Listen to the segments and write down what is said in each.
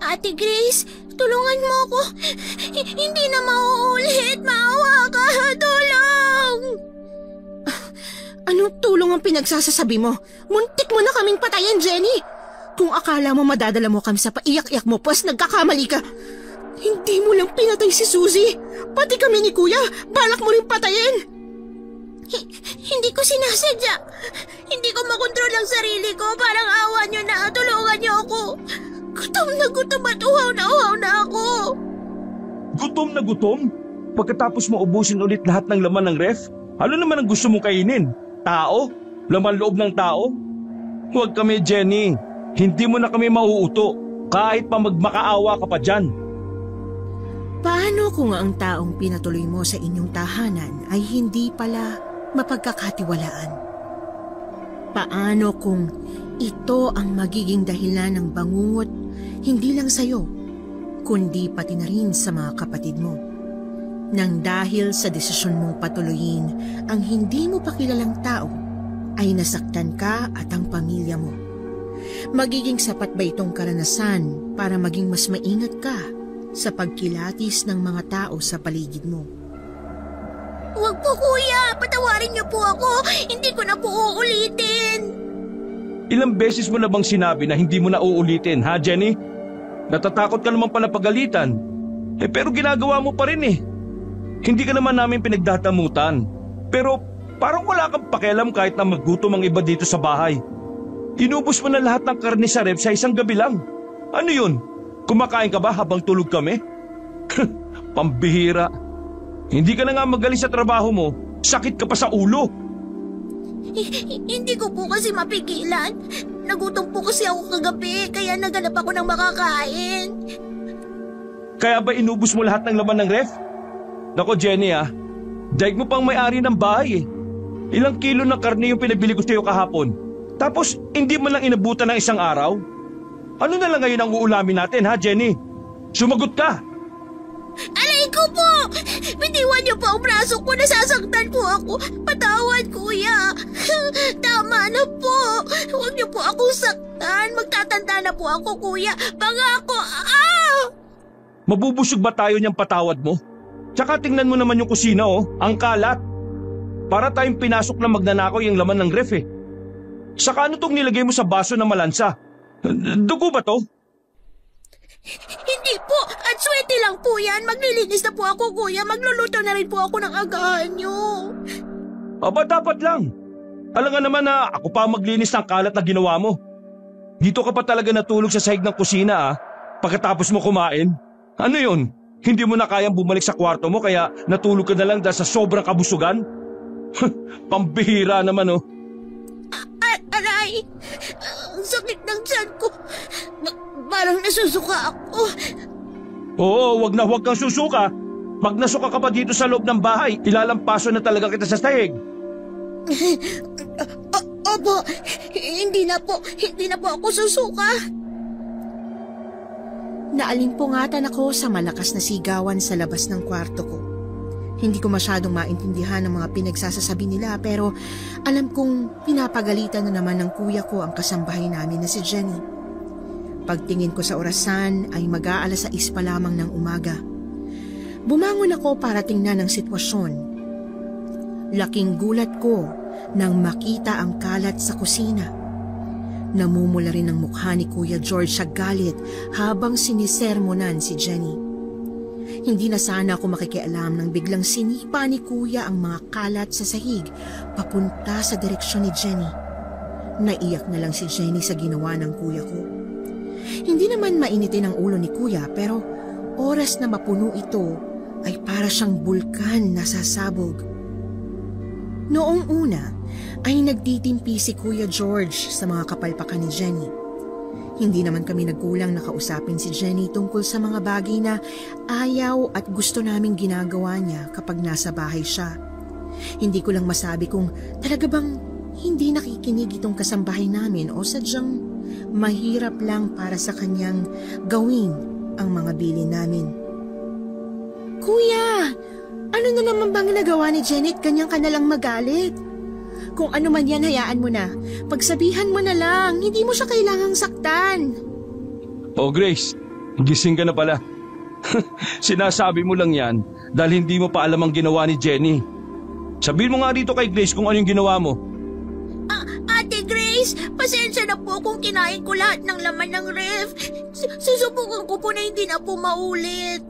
Ate Grace, tulungan mo ako. Hindi na mauulit. Maawa ka. Tulong! Anong tulong ang pinagsasasabi mo? Muntik mo na kaming patayin, Jenny. Kung akala mo madadala mo kami sa paiyak-iyak mo, pas nagkakamali ka. Hindi mo lang pinatay si Suzy. Pati kami ni Kuya, balak mo rin patayin. Hindi ko sinasadya. Hindi ko makontrol ang sarili ko. Parang awa niyo na. Tulungan niyo ako. Gutom at uhaw na ako. Gutom na gutom? Pagkatapos mo ubusin ulit lahat ng laman ng ref? Ano naman ang gusto mong kainin? Tao? Laman loob ng tao? Huwag kami, Jenny. Hindi mo na kami mauuto. Kahit pa magmakaawa ka pa dyan. Paano kung ang taong pinatuloy mo sa inyong tahanan ay hindi pala mapagkakatiwalaan? Paano kung ito ang magiging dahilan ng bangungot hindi lang sa'yo, kundi pati na rin sa mga kapatid mo? Nang dahil sa desisyon mong patuloyin ang hindi mo pa kilalang tao, ay nasaktan ka at ang pamilya mo. Magiging sapat ba itong karanasan para maging mas maingat ka sa pagkilatis ng mga tao sa paligid mo? Huwag po, Kuya. Patawarin niyo po ako. Hindi ko na po uulitin. Ilang beses mo na bang sinabi na hindi mo na uulitin, ha, Jenny? Natatakot ka naman pala pagalitan. Pero ginagawa mo pa rin eh. Hindi ka naman namin pinagdadamutan. Pero parang wala kang pakialam kahit na maggutom ang iba dito sa bahay. Inubos mo na lahat ng karne sa ref sa isang gabi lang. Ano yun? Kumakain ka ba habang tulog kami? Pambihira. Hindi ka na nga magaling sa trabaho mo, sakit ka pa sa ulo. Hindi ko po kasi mapigilan. Nagutom po kasi ako kagabi, kaya naganap ako ng makakain. Kaya ba inubos mo lahat ng laman ng ref? Nako, Jenny, daig mo pang may-ari ng bahay eh. Ilang kilo ng karne yung pinabili ko sa iyo kahapon. Tapos hindi mo lang inabutan ng isang araw? Ano na lang ngayon ang uulamin natin, ha, Jenny? Sumagot ka! Aray ko po! Bitiwan niyo po ang braso ko, nasasaktan po ako. Patawad, Kuya. Tama na po. Huwag niyo po akong saktan. Magtatanda na po ako, Kuya. Pangako. Mabubusog ba tayo niyang patawad mo? Tsaka tingnan mo naman yung kusina, ang kalat. Para tayong pinasok na magnanakaw yung laman ng ref eh. Saka ano tong nilagay mo sa baso na malansa? Dugo ba to? Hindi po. At swerte lang po yan. Maglilinis na po ako, Kuya. Magluluto na rin po ako ng agahan niyo. Aba, dapat lang. Alam nga naman na ako pa maglinis ng kalat na ginawa mo. Dito ka pa talaga natulog sa sahig ng kusina, pagkatapos mo kumain. Ano yun? Hindi mo na kayang bumalik sa kwarto mo kaya natulog ka na lang dahil sa sobrang kabusugan? Pambihira naman, Aray! Ang sakit ng tiyan ko. Parang nasusuka ako. Oo, wag kang susuka. Pag nasuka ka pa dito sa loob ng bahay, ilalampaso na talaga kita sa sahig. Opo, hindi na po ako susuka. Naalimpungatan ako sa malakas na sigawan sa labas ng kwarto ko. Hindi ko masyadong maintindihan ang mga pinagsasasabi nila pero alam kong pinapagalitan na naman ng kuya ko ang kasambahay namin na si Jenny. Pagtingin ko sa orasan ay mag-aalas 6 pa lamang ng umaga. Bumangon ako para tingnan ang sitwasyon. Laking gulat ko nang makita ang kalat sa kusina. Namumula rin ang mukha ni Kuya George sa galit habang sinisermonan si Jenny. Hindi na sana ako makikialam nang biglang sinipa ni Kuya ang mga kalat sa sahig papunta sa direksyon ni Jenny. Naiyak na lang si Jenny sa ginawa ng kuya ko. Hindi naman mainitin ang ulo ni Kuya pero oras na mapuno ito ay para siyang bulkan na sasabog. Noong una ay nagtitimpi si Kuya George sa mga kapalpakan ni Jenny. Hindi naman kami nagkulang na kausapin si Jenny tungkol sa mga bagay na ayaw at gusto naming ginagawa niya kapag nasa bahay siya. Hindi ko lang masabi kung talaga bang hindi nakikinig itong kasambahay namin o sadyang mahirap lang para sa kanyang gawin ang mga bilin namin. Kuya, ano na naman bang nagawa ni Janet kanyang ka nalang magalit? Kung ano man yan, hayaan mo na. Pagsabihan mo na lang, hindi mo siya kailangang saktan. Oh Grace, gising ka na pala. Sinasabi mo lang yan dahil hindi mo pa alam ang ginawa ni Jenny. Sabihin mo nga dito kay Grace kung ano yung ginawa mo. Ate Grace, pasensya na po kung kinain ko lahat ng laman ng ref. Susubukan ko po na hindi na po maulit.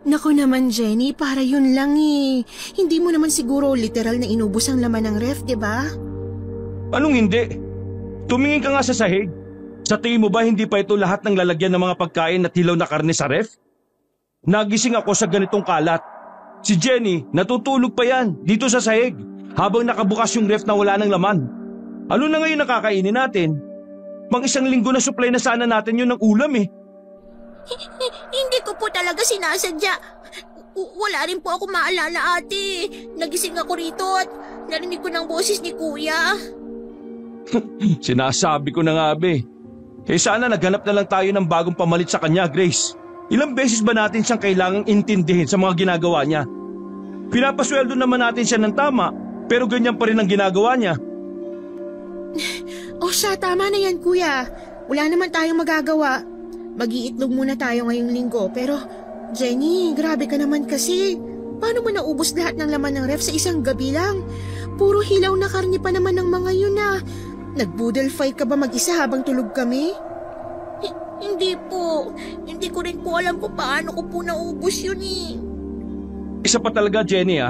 Naku naman Jenny, para yun lang eh. Hindi mo naman siguro literal na inubos ang laman ng ref, diba? Anong hindi? Tumingin ka nga sa sahig. Sa tingin mo ba hindi pa ito lahat ng lalagyan ng mga pagkain at hilaw na karne sa ref? Nagising ako sa ganitong kalat. Si Jenny, natutulog pa yan dito sa sahig habang nakabukas yung ref na wala ng laman. Ano na ngayon nakakainin natin? Isang linggo na supply na sana natin yun ng ulam eh. Hindi ko po talaga sinasadya. Wala rin po ako maalala, ate. Nagising ako rito at narinig ko ng boses ni Kuya. Sinasabi ko na nga be. Sana naghanap na lang tayo ng bagong pamalit sa kanya, Grace. Ilang beses ba natin siyang kailangang intindihin sa mga ginagawa niya? Pinapasweldo naman natin siya ng tama, pero ganyan pa rin ang ginagawa niya. Tama na yan kuya. Wala naman tayong magagawa. Mag-iitlog muna tayo ngayong linggo. Pero Jenny, grabe ka naman kasi. Paano mo naubos lahat ng laman ng ref sa isang gabi lang? Puro hilaw na karne pa naman ng mga yun na. Nag-boodle fight ka ba mag-isa habang tulog kami? Hindi po. Hindi ko rin po alam kung paano ko po naubos yun eh. Isa pa talaga, Jenny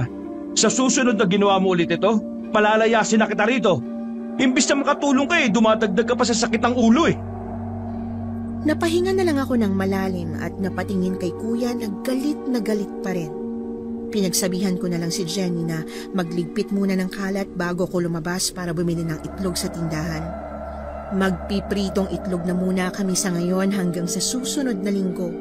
Sa susunod na ginawa mo ulit ito, palalayasin na kita rito. Imbis na makatulong ka dumadagdag ka pa sa sakit ng ulo eh. Napahinga na lang ako ng malalim at napatingin kay kuya na galit pa rin. Pinagsabihan ko na lang si Jenny na magligpit muna ng kalat bago ko lumabas para bumili ng itlog sa tindahan. Magpipritong itlog na muna kami sa ngayon hanggang sa susunod na linggo.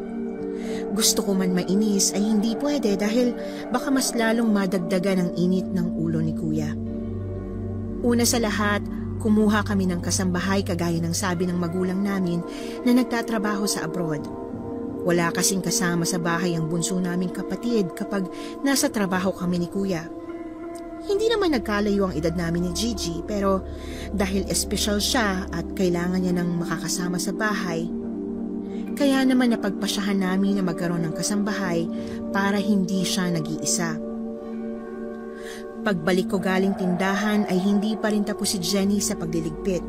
Gusto ko man mainis ay hindi pwede dahil baka mas lalong madagdagan ang init ng ulo ni kuya. Una sa lahat, kumuha kami ng kasambahay kagaya ng sabi ng magulang namin na nagtatrabaho sa abroad. Wala kasing kasama sa bahay ang bunso naming kapatid kapag nasa trabaho kami ni kuya. Hindi naman nagkalayo ang edad namin ni Gigi pero dahil espesyal siya at kailangan niya ng makakasama sa bahay, kaya naman napagpasyahan namin na magkaroon ng kasambahay para hindi siya nag-iisa. Pagbalik ko galing tindahan ay hindi pa rin tapos si Jenny sa pagliligpit.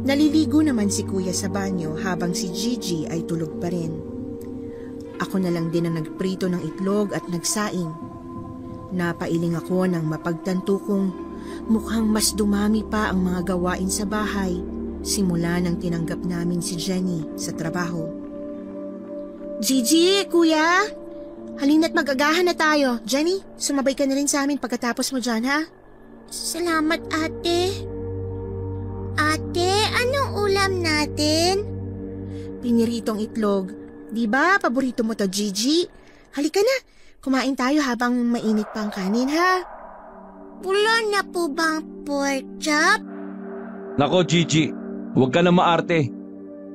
Naliligo naman si kuya sa banyo habang si Gigi ay tulog pa rin. Ako na lang din ang nagprito ng itlog at nagsaing. Napailing ako nang mapagtanto kong mukhang mas dumami pa ang mga gawain sa bahay simula nang tinanggap namin si Jenny sa trabaho. Gigi, kuya! Halina't mag-agahan na tayo. Jenny, sumabay ka na rin sa amin pagkatapos mo dyan, ha? Salamat, ate. Ate, anong ulam natin? Piniritong itlog. Di ba, paborito mo to, Gigi? Halika na, kumain tayo habang mainit pa ang kanin, ha? Wala na po bang pork chop? Nako, Gigi, huwag ka na maarte.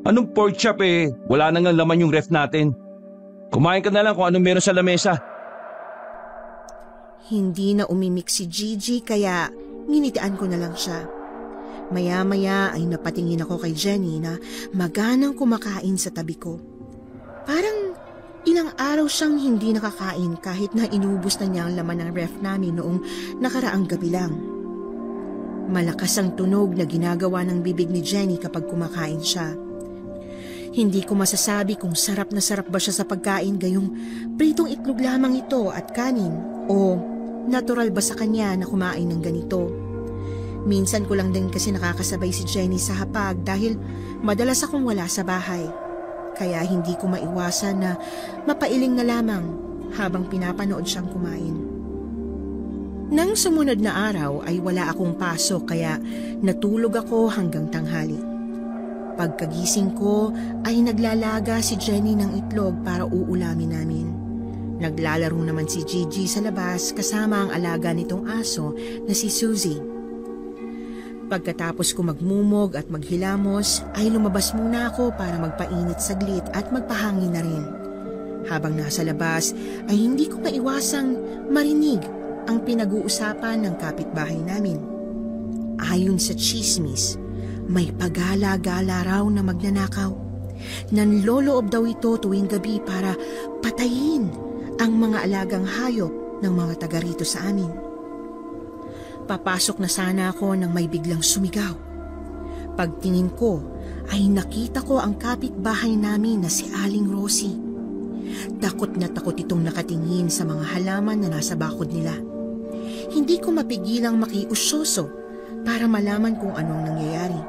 Anong pork chop wala nang laman yung ref natin. Kumain ka na lang kung anong meron sa lamesa. Hindi na umimik si Gigi kaya nginitian ko na lang siya. Maya-maya ay napatingin ako kay Jenny na maganang kumakain sa tabi ko. Parang ilang araw siyang hindi nakakain kahit na inubos na niya ang laman ng ref namin noong nakaraang gabi lang. Malakas ang tunog na ginagawa ng bibig ni Jenny kapag kumakain siya. Hindi ko masasabi kung sarap na sarap ba siya sa pagkain gayong pritong itlog lamang ito at kanin o natural ba sa kanya na kumain ng ganito. Minsan ko lang din kasi nakakasabay si Jenny sa hapag dahil madalas akong wala sa bahay. Kaya hindi ko maiwasan na mapailing na lamang habang pinapanood siyang kumain. Nang sumunod na araw ay wala akong pasok kaya natulog ako hanggang tanghali. Pagkagising ko ay naglalaga si Jenny ng itlog para uulamin namin. Naglalaro naman si Gigi sa labas kasama ang alaga nitong aso na si Suzy. Pagkatapos ko magmumog at maghilamos ay lumabas muna ako para magpainit saglit at magpahangin na rin. Habang nasa labas ay hindi ko maiwasang marinig ang pinag-uusapan ng kapitbahay namin. Ayon sa chismis, may pagala-gala raw na magnanakaw. Nanloloob daw ito tuwing gabi para patayin ang mga alagang hayop ng mga taga rito sa amin. Papasok na sana ako nang may biglang sumigaw. Pagtingin ko ay nakita ko ang kapitbahay namin na si Aling Rosie. Takot na takot itong nakatingin sa mga halaman na nasa bakod nila. Hindi ko mapigilang makiusyoso para malaman kung anong nangyayari.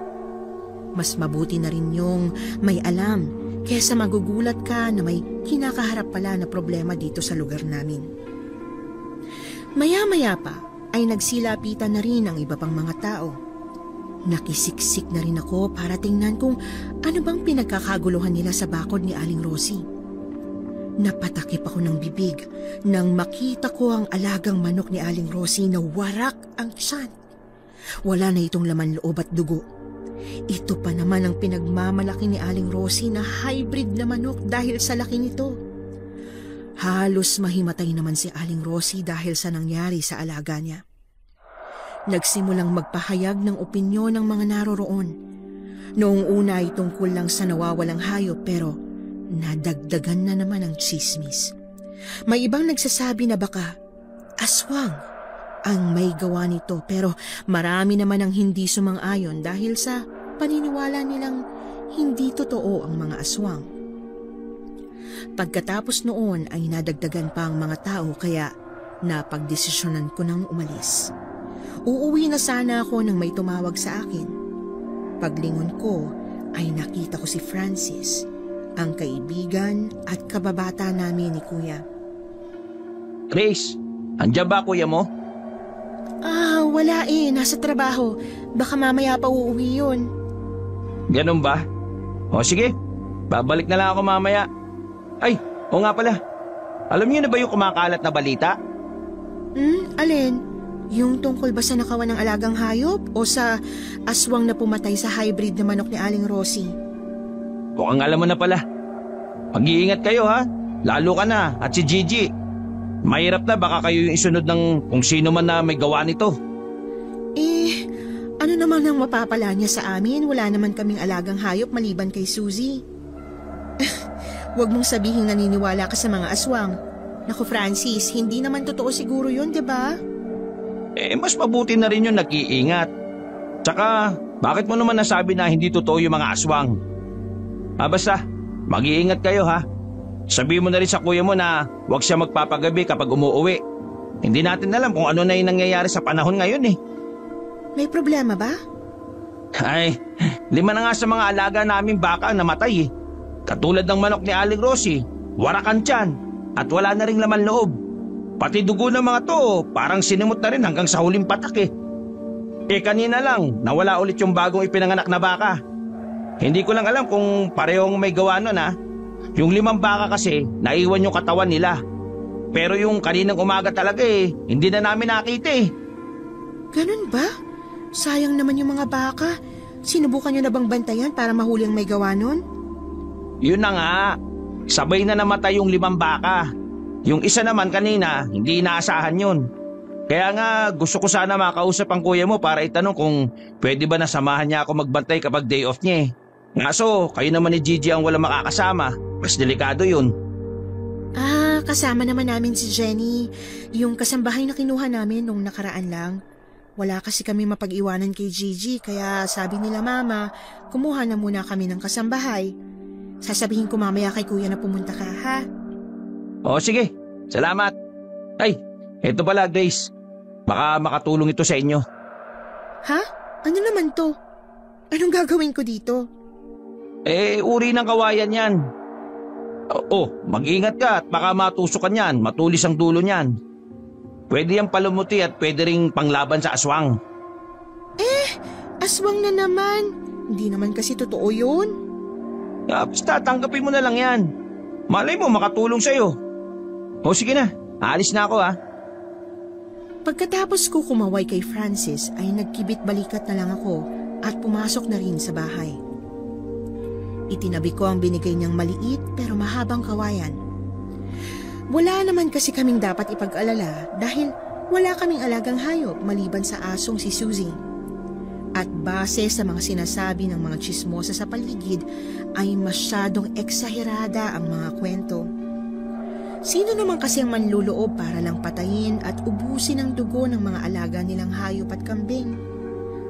Mas mabuti na rin yung may alam kaysa magugulat ka na may kinakaharap pala na problema dito sa lugar namin. Maya-maya pa ay nagsilapitan na rin ang iba pang mga tao. Nakisiksik na rin ako para tingnan kung ano bang pinagkakaguluhan nila sa bakod ni Aling Rosie. Napatakip ako ng bibig nang makita ko ang alagang manok ni Aling Rosie na warak ang tiyan. Wala na itong laman loob at dugo. Ito pa naman ang pinagmamalaki ni Aling Rosie na hybrid na manok dahil sa laki nito. Halos mahimatay naman si Aling Rosie dahil sa nangyari sa alaga niya. Nagsimulang magpahayag ng opinyon ng mga naroroon. Noong una ay tungkol lang sa nawawalang hayop pero nadagdagan na naman ang tsismis. May ibang nagsasabi na baka aswang ang may gawa nito pero marami naman ang hindi sumang-ayon dahil sa paniniwala nilang hindi totoo ang mga aswang. Pagkatapos noon ay nadagdagan pa ang mga tao kaya napagdesisyonan ko nang umalis. Uuwi na sana ako nang may tumawag sa akin. Paglingon ko ay nakita ko si Francis, ang kaibigan at kababata namin ni Kuya. Grace, andiyan ba kuya mo? Wala nasa trabaho. Baka mamaya pa uuwi yun. Ganun ba? O sige, babalik na lang ako mamaya. Ay, o nga pala. Alam niyo na ba yung kumakalat na balita? Alin? Yung tungkol ba sa nakawan ng alagang hayop o sa aswang na pumatay sa hybrid na manok ni Aling Rosie? Mukhang alam mo na pala. Mag-iingat kayo ha, lalo ka na at si Gigi. Mahirap na baka kayo yung isunod ng kung sino man na may gawa nito. Ano naman ang mapapala niya sa amin? Wala naman kaming alagang hayop maliban kay Suzy. Huwag mong sabihin naniniwala ka sa mga aswang. Naku Francis, hindi naman totoo siguro yun, di ba? Mas mabuti na rin yung nag-iingat. Tsaka, bakit mo naman nasabi na hindi totoo yung mga aswang? Basta, mag-iingat kayo ha. Sabihin mo na rin sa kuya mo na huwag siya magpapagabi kapag umuuwi. Hindi natin alam kung ano na yung nangyayari sa panahon ngayon eh. May problema ba? Ay, 5 na nga sa mga alaga naming baka ang namatay eh. Katulad ng manok ni Aling Rosie, warakan tiyan at wala na ring laman loob. Pati dugo ng mga to parang sinimot na rin hanggang sa huling patak eh. Kanina lang nawala ulit yung bagong ipinanganak na baka. Hindi ko lang alam kung parehong may gawa nun ha. Yung 5 baka kasi naiwan yung katawan nila. Pero yung kaninang umaga talaga hindi na namin nakita eh. Ganun ba? Sayang naman yung mga baka. Sinubukan nyo na bang bantayan para mahuli ang may gawa nun? Yun na nga. Sabay na namatay yung 5 baka. Yung isa naman kanina, hindi inaasahan yun. Kaya nga gusto ko sana makausap ang kuya mo para itanong kung pwede ba nasamahan niya ako magbantay kapag day off niya eh. Ngaso, kayo naman ni Gigi ang walang makakasama. Mas delikado yun. Kasama naman namin si Jenny. Yung kasambahay na kinuha namin nung nakaraan lang. Wala kasi kami mapag-iwanan kay Gigi kaya sabi nila mama, kumuha na muna kami ng kasambahay. Sasabihin ko mamaya kay kuya na pumunta ka ha? O sige, salamat. Ay, eto pala Grace. Baka makatulong ito sa inyo. Ha? Ano naman to? Anong gagawin ko dito? Uri ng kawayan yan. Mag-ingat ka at baka matusukan yan, matulis ang dulo niyan. Pwede yung palumuti at pwede ring panglaban sa aswang. Aswang na naman. Hindi naman kasi totoo yun. Basta tanggapin mo na lang yan. Malay mo makatulong sa'yo. O sige na, aalis na ako ha. Pagkatapos ko kumaway kay Francis ay nagkibit balikat na lang ako at pumasok na rin sa bahay. Itinabi ko ang binigay niyang maliit pero mahabang kawayan. Wala naman kasi kaming dapat ipag-alala dahil wala kaming alagang hayop maliban sa asong si Suzy. At base sa mga sinasabi ng mga tsismosa sa paligid ay masyadong eksaherada ang mga kwento. Sino naman kasi ang manluloob para lang patayin at ubusin ang dugo ng mga alaga nilang hayop at kambing?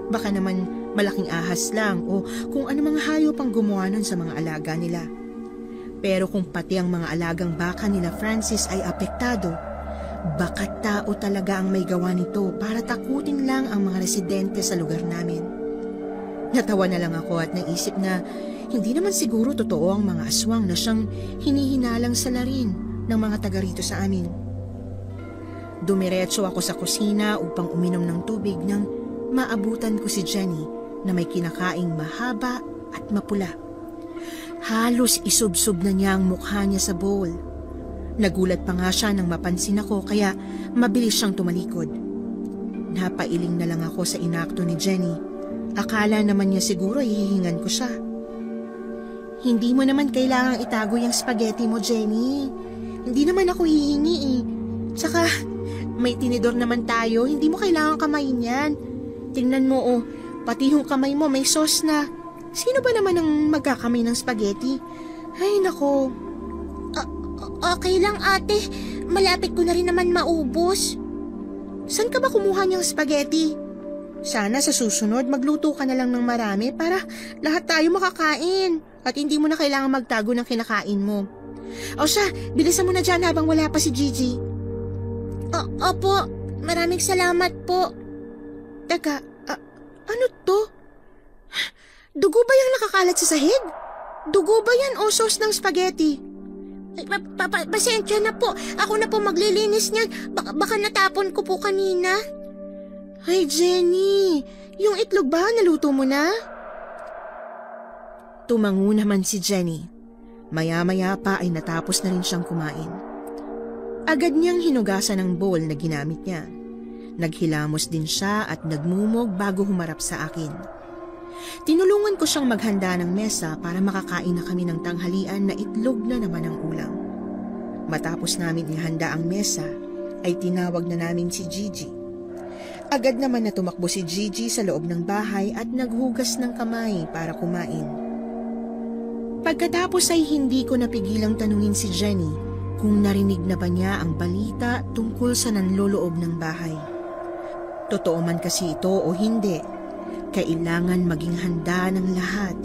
Baka naman malaking ahas lang o kung ano mga hayop ang gumawa nun sa mga alaga nila. Pero kung pati ang mga alagang baka nila Francis ay apektado, baka tao talaga ang may gawa nito para takutin lang ang mga residente sa lugar namin. Natawa na lang ako at naisip na hindi naman siguro totoo ang mga aswang na siyang hinihinalang salarin ng mga taga rito sa amin. Dumiretso ako sa kusina upang uminom ng tubig nang maabutan ko si Jenny na may kinakaing mahaba at mapula. Halos isubsob na niya ang mukha niya sa bowl. Nagulat pa nga siya nang mapansin ako kaya mabilis siyang tumalikod. Napailing na lang ako sa inakto ni Jenny. Akala naman niya siguro hihingan ko siya. Hindi mo naman kailangang itago yung spaghetti mo, Jenny. Hindi naman ako hihingi eh. Tsaka may tinidor naman tayo, hindi mo kailangang kamayin yan. Tingnan mo oh, pati yung kamay mo may sauce na. Sino ba naman ang magkakamay ng spaghetti? Ay nako. Okay lang ate, malapit ko na rin naman maubos. Saan ka ba kumuha niyang spaghetti? Sana sa susunod magluto ka na lang ng marami para lahat tayo makakain at hindi mo na kailangan magtago ng kinakain mo. O siya, bilisan mo na dyan habang wala pa si Gigi. Opo, maraming salamat po. Teka, ano to? Dugo ba yung nakakalat sa sahig? Dugo ba yan o sauce ng spaghetti? Pasensya na po. Ako na po maglilinis niyan. Baka natapon ko po kanina. Ay, Jenny. Yung itlog ba? Naluto mo na? Tumango naman si Jenny. Maya-maya pa ay natapos na rin siyang kumain. Agad niyang hinugasan ang bowl na ginamit niya. Naghilamos din siya at nagmumog bago humarap sa akin. Tinulungan ko siyang maghanda ng mesa para makakain na kami ng tanghalian na itlog na naman ang ulam. Matapos namin ihanda ang mesa, ay tinawag na namin si Gigi. Agad naman na tumakbo si Gigi sa loob ng bahay at naghugas ng kamay para kumain. Pagkatapos ay hindi ko napigilang tanungin si Jenny kung narinig na ba niya ang balita tungkol sa nanloloob ng bahay. Totoo man kasi ito o hindi, kailangan maging handa ng lahat,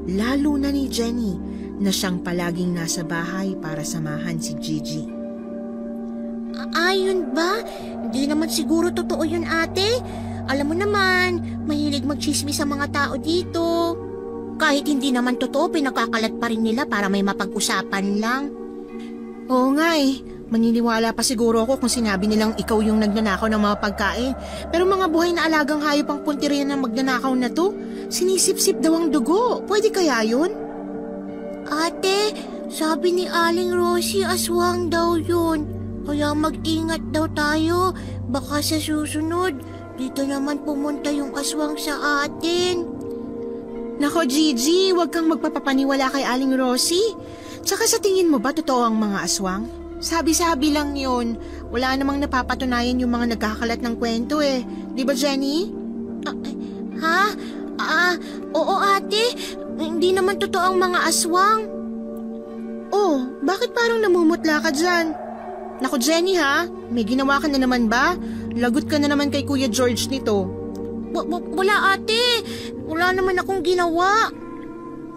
lalo na ni Jenny na siyang palaging nasa bahay para samahan si Gigi. Ayun ba? Hindi naman siguro totoo yun ate. Alam mo naman, mahilig magchismis sa mga tao dito. Kahit hindi naman totoo, pinakakalat pa rin nila para may mapag-usapan lang. Oo nga eh. Maniniwala pa siguro ako kung sinabi nilang ikaw yung nagnanakaw ng mga pagkain. Pero mga buhay na alagang hayop ang punteriya ng magnanakaw na to. Sinisip-sip daw ang dugo. Pwede kaya yun? Ate, sabi ni Aling Rosie aswang daw yun. Kaya mag-ingat daw tayo. Baka sa susunod, dito naman pumunta yung aswang sa atin. Nako Gigi, huwag kang magpapapaniwala kay Aling Rosie. Tsaka sa tingin mo ba totoo ang mga aswang? Sabi-sabi lang yun. Wala namang napapatunayan yung mga nagkakalat ng kwento eh. Di ba, Jenny? Oo ate. Hindi naman totoo ang mga aswang. Oh, bakit parang namumutla ka dyan? Naku, Jenny ha? May ginawa ka na naman ba? Lagot ka na naman kay Kuya George nito. Wala ate. Wala naman akong ginawa.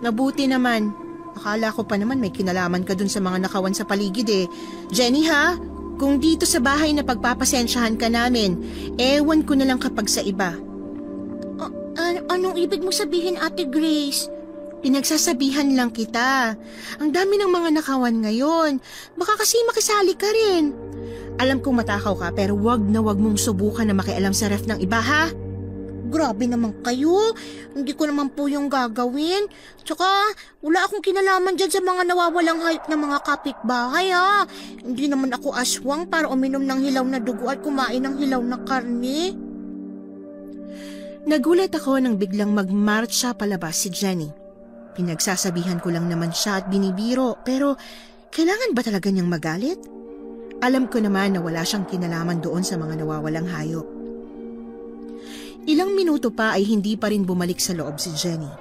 Mabuti naman. Akala ko pa naman may kinalaman ka dun sa mga nakawan sa paligid eh. Jenny ha, kung dito sa bahay na pagpapasensyahan ka namin, ewan ko na lang kapag sa iba. Anong ibig mo sabihin Ate Grace? Pinagsasabihan lang kita. Ang dami ng mga nakawan ngayon. Baka kasi makisali ka rin. Alam kong matakaw ka pero wag na wag mong subukan na makialam sa ref ng iba ha. Grabe naman kayo. Hindi ko naman po yung gagawin. Tsaka, wala akong kinalaman dyan sa mga nawawalang hayop ng mga kapitbahay ha. Hindi naman ako aswang para uminom ng hilaw na dugo at kumain ng hilaw na karne. Nagulat ako nang biglang magmarcha palabas si Jenny. Pinagsasabihan ko lang naman siya at binibiro pero kailangan ba talaga niyang magalit? Alam ko naman na wala siyang kinalaman doon sa mga nawawalang hayop. Ilang minuto pa ay hindi pa rin bumalik sa loob si Jenny.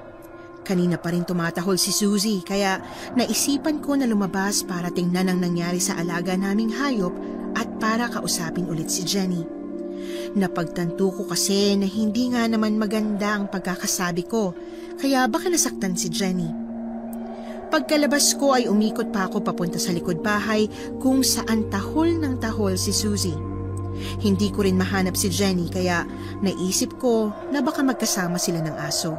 Kanina pa rin tumatahol si Suzy kaya naisipan ko na lumabas para tingnan ang nangyari sa alaga naming hayop at para kausapin ulit si Jenny. Napagtanto ko kasi na hindi nga naman maganda ang pagkakasabi ko kaya baka nasaktan si Jenny. Pagkalabas ko ay umikot pa ako papunta sa likod bahay kung saan tahol ng tahol si Suzy. Hindi ko rin mahanap si Jenny kaya naisip ko na baka magkasama sila ng aso.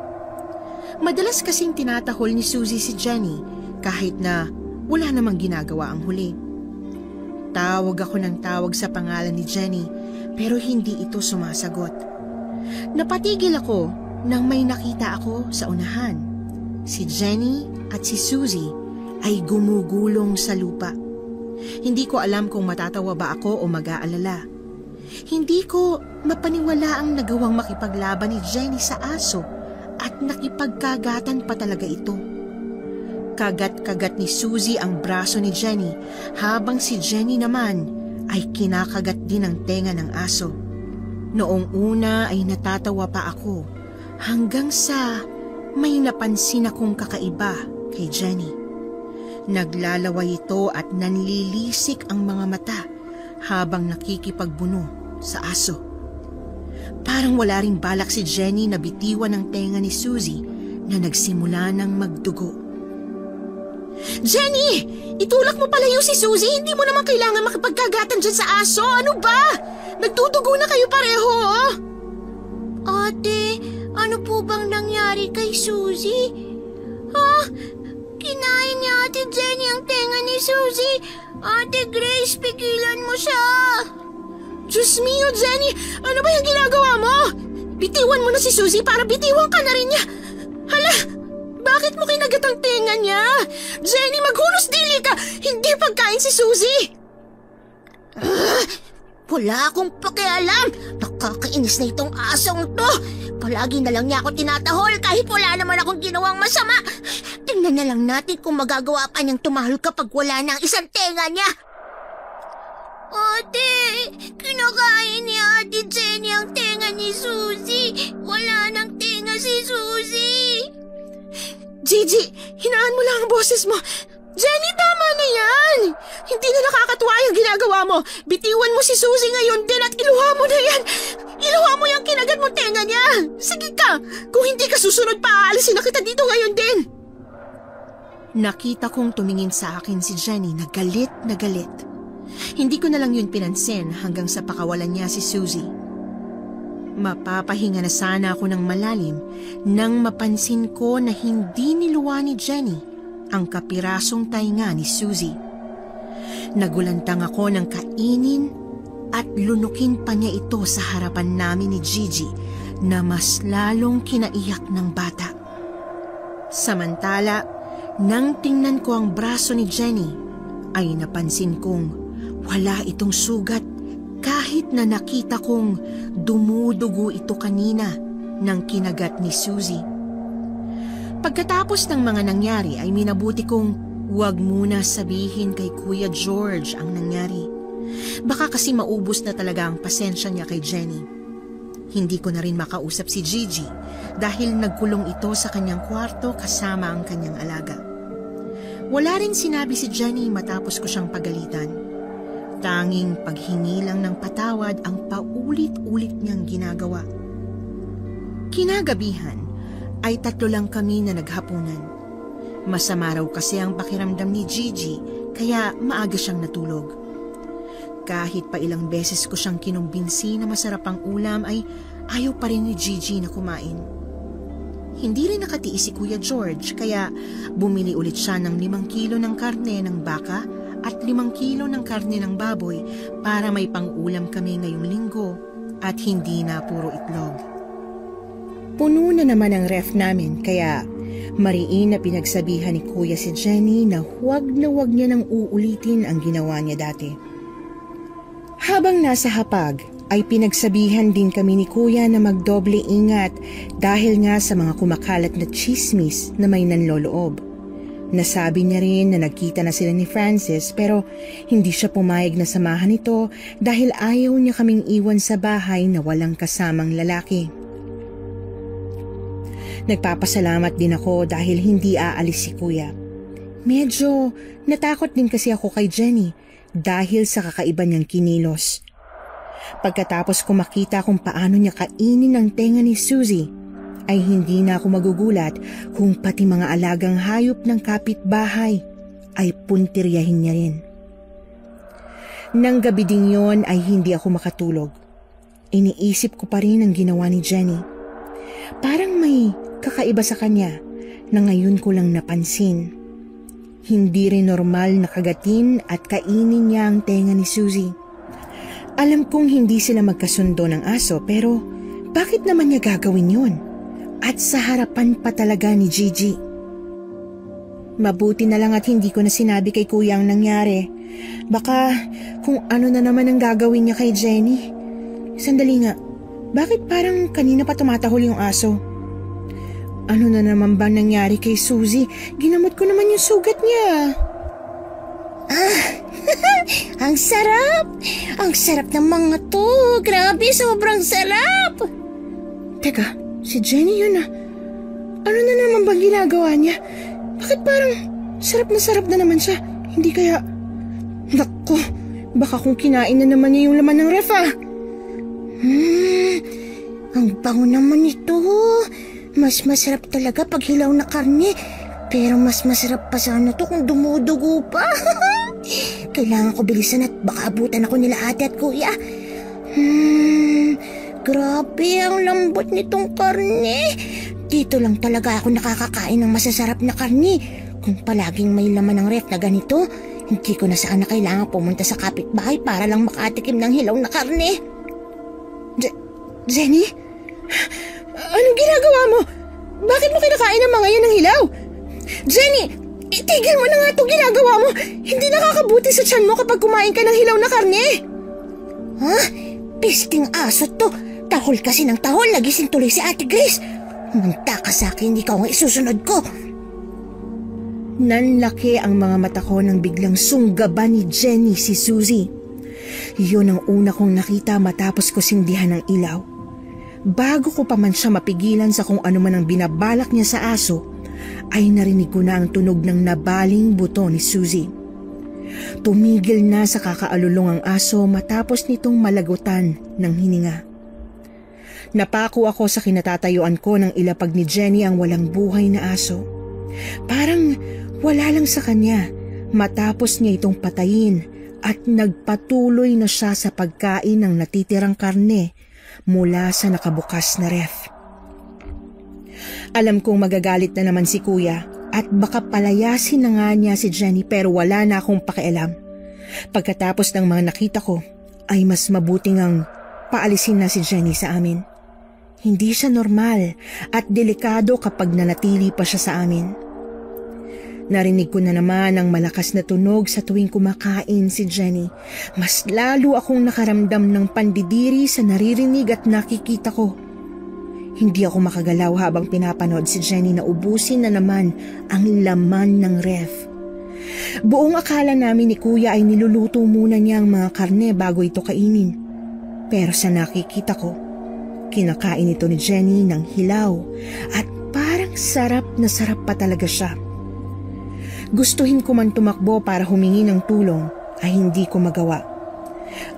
Madalas kasing tinatahol ni Suzy si Jenny kahit na wala namang ginagawa ang huli. Tawag ako ng tawag sa pangalan ni Jenny pero hindi ito sumasagot. Napatigil ako nang may nakita ako sa unahan. Si Jenny at si Suzy ay gumugulong sa lupa. Hindi ko alam kung matatawa ba ako o mag-aalala. Hindi ko mapaniwala ang nagawang makipaglaban ni Jenny sa aso at nakipagkagatan pa talaga ito. Kagat-kagat ni Suzy ang braso ni Jenny habang si Jenny naman ay kinakagat din ang tenga ng aso. Noong una ay natatawa pa ako hanggang sa may napansin akong kakaiba kay Jenny. Naglalaway ito at nanlilisik ang mga mata habang nakikipagbuno sa aso. Parang wala ring balak si Jenny na bitiwan ng tenga ni Suzy na nagsimula ng magdugo. Jenny! Itulak mo pala yung si Suzy, hindi mo naman kailangan makipagkagatan dyan sa aso. Ano ba? Nagtudugo na kayo pareho, oh? Ate, ano po bang nangyari kay Suzy? Ha? Kinain ni Ate Jenny ang tenga ni Suzy. Ate Grace, pigilan mo siya. Diyos mio, Jenny! Ano ba yung ginagawa mo? Bitiwan mo na si Suzy para bitiwan ka na rin niya. Hala! Bakit mo kinagat ang tenga niya? Jenny, maghunos dili ka! Hindi pagkain si Suzy! Wala akong pakialam! Nakakainis na itong asong to! Palagi na lang niya ako tinatahol kahit wala naman akong ginawang masama. Tingnan na lang natin kung magagawa pa niyang tumahol kapag wala na ang isang tenga niya. Ate, kinakain ni Ate Jenny ang tenga ni Suzy. Wala nang tenga si Suzy. Gigi, hinaan mo lang ang boses mo. Jenny, tama na yan. Hindi na nakakatuwa yung ginagawa mo. Bitiwan mo si Suzy ngayon din at iluha mo na yan. Iluha mo yung kinagat mo tenga niya. Sige ka, kung hindi ka susunod pa, aalisin na kita dito ngayon din. Nakita kong tumingin sa akin si Jenny na galit na galit. Hindi ko na lang yun pinansin hanggang sa pakawalan niya si Suzy. Mapapahinga na sana ako ng malalim nang mapansin ko na hindi niluwa ni Jenny ang kapirasong tainga ni Suzy. Nagulantang ako ng kainin at lunukin pa niya ito sa harapan namin ni Gigi na mas lalong kinaiyak ng bata. Samantala, nang tingnan ko ang braso ni Jenny, ay napansin kong wala itong sugat kahit na nakita kong dumudugo ito kanina nang kinagat ni Suzy. Pagkatapos ng mga nangyari ay minabuti kong huwag muna sabihin kay Kuya George ang nangyari. Baka kasi maubos na talaga ang pasensya niya kay Jenny. Hindi ko na rin makausap si Gigi dahil nagkulong ito sa kanyang kwarto kasama ang kanyang alaga. Wala rin sinabi si Jenny matapos ko siyang pagalitan. Tanging paghingi lang ng patawad ang paulit-ulit niyang ginagawa. Kinagabihan ay 3 lang kami na naghapunan. Masama raw kasi ang pakiramdam ni Gigi kaya maaga siyang natulog. Kahit pa ilang beses ko siyang kinumbinsi na masarap ang ulam ay ayaw pa rin ni Gigi na kumain. Hindi rin nakatiis si Kuya George kaya bumili ulit siya ng 5 kilo ng karne ng baka at 5 kilo ng karne ng baboy para may pang-ulam kami ngayong linggo at hindi na puro itlog. Puno na naman ang ref namin kaya mariin na pinagsabihan ni Kuya si Jenny na huwag niya nang uulitin ang ginawa niya dati. Habang nasa hapag ay pinagsabihan din kami ni Kuya na magdoble ingat dahil nga sa mga kumakalat na chismis na may nanloloob. Nasabi niya rin na nagkita na sila ni Francis pero hindi siya pumayag na samahan ito dahil ayaw niya kaming iwan sa bahay na walang kasamang lalaki. Nagpapasalamat din ako dahil hindi aalis si Kuya. Medyo natakot din kasi ako kay Jenny dahil sa kakaiba niyang kinilos. Pagkatapos ko makita kung paano niya kainin ang tenga ni Susie, ay hindi na ako magugulat kung pati mga alagang hayop ng kapitbahay ay puntiryahin niya rin. Nang gabi ding yon ay hindi ako makatulog. Iniisip ko pa rin ang ginawa ni Jenny. Parang may kakaiba sa kanya na ngayon ko lang napansin. Hindi rin normal na kagatin at kainin niya ang tenga ni Susie. Alam kong hindi sila magkasundo ng aso pero bakit naman niya gagawin yun? At sa harapan pa talaga ni Gigi. Mabuti na lang at hindi ko na sinabi kay Kuya ang nangyari. Baka kung ano na naman ang gagawin niya kay Jenny. Sandali nga, bakit parang kanina pa tumatahol yung aso? Ano na naman ba nangyari kay Susie? Ginamot ko naman yung sugat niya. Ang sarap! Ang sarap ng mga to! Grabe, sobrang sarap! Teka, si Jenny yun ah. Ano na naman bang ginagawa niya? Bakit parang sarap na naman siya? Hindi kaya... Naku, baka kung kinain na naman niya yung laman ng ref ah. Ang bango naman ito. Mas masarap talaga pag hilaw na karne. Pero mas masarap pa sana to kung dumudugo pa. Kailangan ko bilisan at baka abutan ako nila ate at kuya. Grabe ang lambot nitong karne. Dito lang talaga ako nakakakain ng masasarap na karne. Kung palaging may laman ng ref na ganito, hindi ko na sana kailangan pumunta sa kapitbahay para lang makatikim ng hilaw na karne. Jenny? Anong ginagawa mo? Bakit mo kinakain ang mga yan ng hilaw? Jenny, itigil mo na nga itong ginagawa mo. Hindi nakakabuti sa tiyan mo kapag kumain ka ng hilaw na karne. Ha? Pisting aso to. Tahol kasi ng tahol. Nagising tuloy si Ate Grace. Munta ka sa akin, ikaw ang isusunod ko. Nanlaki ang mga mata ko nang biglang sunggaban ni Jenny si Susie. Yun ang una kong nakita matapos ko sindihan ng ilaw. Bago ko pa man siya mapigilan sa kung ano man ang binabalak niya sa aso, ay narinig ko na ang tunog ng nabaling buto ni Susie. Tumigil na sa kakaalulong ang aso matapos nitong malagutan ng hininga. Napako ako sa kinatatayuan ko nang ilapag ni Jenny ang walang buhay na aso. Parang wala lang sa kanya matapos niya itong patayin at nagpatuloy na siya sa pagkain ng natitirang karne mula sa nakabukas na ref. Alam kong magagalit na naman si Kuya at baka palayasin na nga niya si Jenny pero wala na akong pakialam. Pagkatapos ng mga nakita ko ay mas mabuting ang paalisin na si Jenny sa amin. Hindi siya normal at delikado kapag nanatili pa siya sa amin. Narinig ko na naman ang malakas na tunog sa tuwing kumakain si Jenny. Mas lalo akong nakaramdam ng pandidiri sa naririnig at nakikita ko. Hindi ako makagalaw habang pinapanood si Jenny na ubusin na naman ang laman ng ref. Buong akala namin ni Kuya ay niluluto muna niya ang mga karne bago ito kainin. Pero sa nakikita ko, kinakain ito ni Jenny ng hilaw at parang sarap na sarap pa talaga siya. Gustuhin ko man tumakbo para humingi ng tulong ay hindi ko magawa.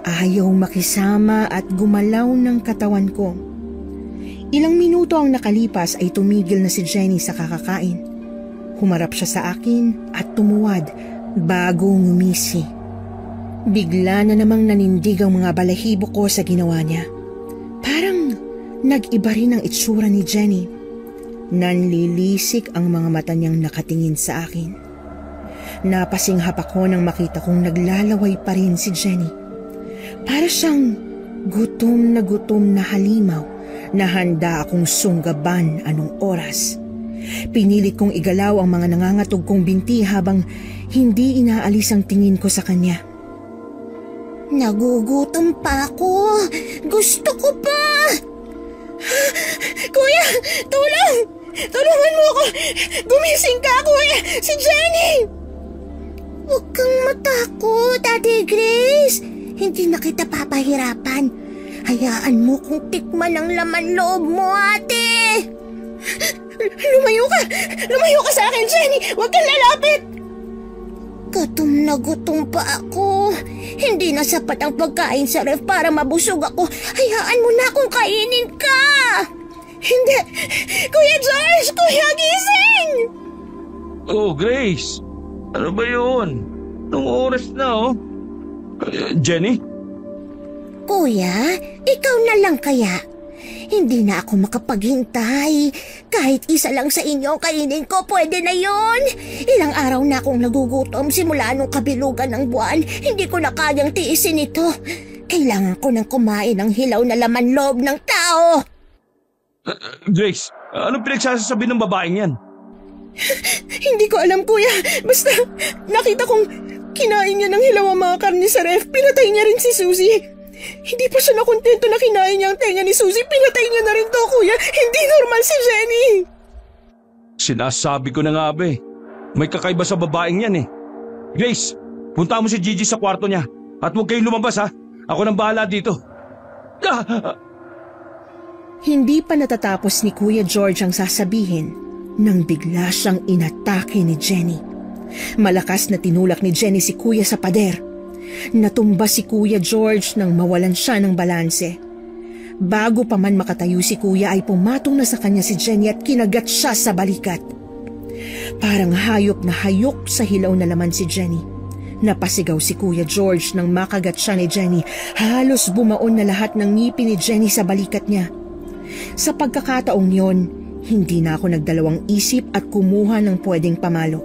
Ayaw makisama at gumalaw ng katawan ko. Ilang minuto ang nakalipas ay tumigil na si Jenny sa kakakain. Humarap siya sa akin at tumuwad bago ngumisi. Bigla na namang nanindig ang mga balahibo ko sa ginawa niya. Parang nag-iba rin ang itsura ni Jenny. Nanlilisik ang mga mata niyang nakatingin sa akin. Napasinghap ako nang makita kong naglalaway pa rin si Jenny. Para siyang gutom na halimaw na handa akong sunggaban anong oras. Pinilit kong igalaw ang mga nangangatog kong binti habang hindi inaalis ang tingin ko sa kanya. Nagugutom pa ako. Gusto ko pa. Kuya, tulong! Tulungan mo ako! Gumising ka, Kuya! Si Jenny! Huwag kang matakot, Ate Grace. Hindi na kita papahirapan. Hayaan mo kung tikman ang laman loob mo, ate. Lumayo ka! Lumayo ka sa akin, Jenny! Huwag kang lalapit! Gutom na gutom pa ako. Hindi na sapat ang pagkain sa ref para mabusog ako. Hayaan mo na akong kainin ka! Hindi! Kuya George! Kuya, gising! Oh, Grace! Ano ba yun? Anong oras na, oh? Jenny? Kuya, ikaw na lang kaya? Hindi na ako makapaghintay. Kahit isa lang sa inyo ang kainin ko, pwede na yon. Ilang araw na akong nagugutom simula nung kabilugan ng buwan. Hindi ko na kayang tiisin ito. Kailangan ko nang kumain ng hilaw na laman loob ng tao. Grace, anong pinagsasabi ng babaeng yan? Hindi ko alam, kuya. Basta nakita kong kinain niya ng hilaw ang mga karne sa ref. Pinatay niya rin si Susie. Hindi pa siya nakontento na kinain niya ang tenga ni Susie. Pinatay niya na rin to, kuya. Hindi normal si Jenny. Sinasabi ko na nga, be. May kakaiba sa babaeng yan, eh. Grace, punta mo si Gigi sa kwarto niya. At huwag kayong lumabas, ha? Ako nang bahala dito. Hindi pa natatapos ni Kuya George ang sasabihin nang bigla siyang inatake ni Jenny. Malakas na tinulak ni Jenny si Kuya sa pader. Natumba si Kuya George nang mawalan siya ng balanse. Bago pa man makatayo si Kuya ay pumatong na sa kanya si Jenny at kinagat siya sa balikat. Parang hayop na hayok sa hilaw na laman si Jenny. Napasigaw si Kuya George nang makagat siya ni Jenny. Halos bumaon na lahat ng ngipin ni Jenny sa balikat niya. Sa pagkakataong yon, hindi na ako nagdalawang isip at kumuha ng pwedeng pamalo.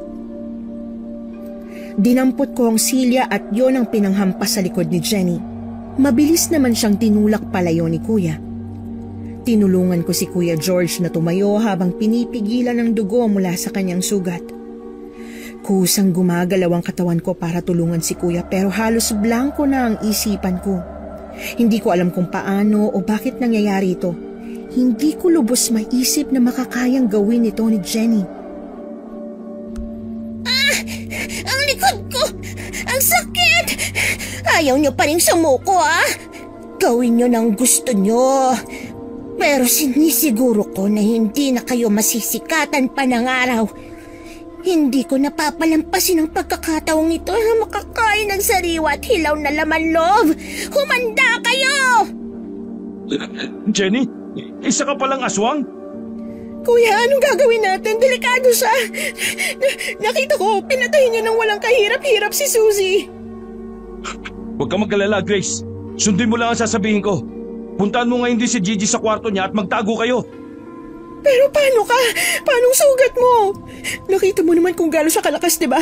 Dinampot ko ang silya at yon ang pinanghampas sa likod ni Jenny. Mabilis naman siyang tinulak palayo ni Kuya. Tinulungan ko si Kuya George na tumayo habang pinipigilan ng dugo mula sa kanyang sugat. Kusang gumagalaw ang katawan ko para tulungan si Kuya pero halos blanko na ang isipan ko. Hindi ko alam kung paano o bakit nangyayari ito. Hindi ko lubos maisip na makakayang gawin ito ni Jenny. Ang likod ko! Ang sakit! Ayaw niyo pa rin sumuko, ah? Gawin niyo ng gusto niyo. Pero sinisiguro ko na hindi na kayo masisikatan pa ng araw. Hindi ko napapalampasin ang pagkakataong ito na makakain ng sariwa at hilaw na laman loob. Humanda kayo! Jenny, isa ka palang aswang? Kuya, anong gagawin natin? Delikado siya. Nakita ko, pinatay niya ng walang kahirap-hirap si Susie. Huwag kang mag-alala, Grace. Sundin mo lang ang sasabihin ko. Puntahan mo ngayon din si Gigi sa kwarto niya at magtago kayo. Pero paano ka? Paanong sugat mo? Nakita mo naman kung gaano siya kalakas, di ba?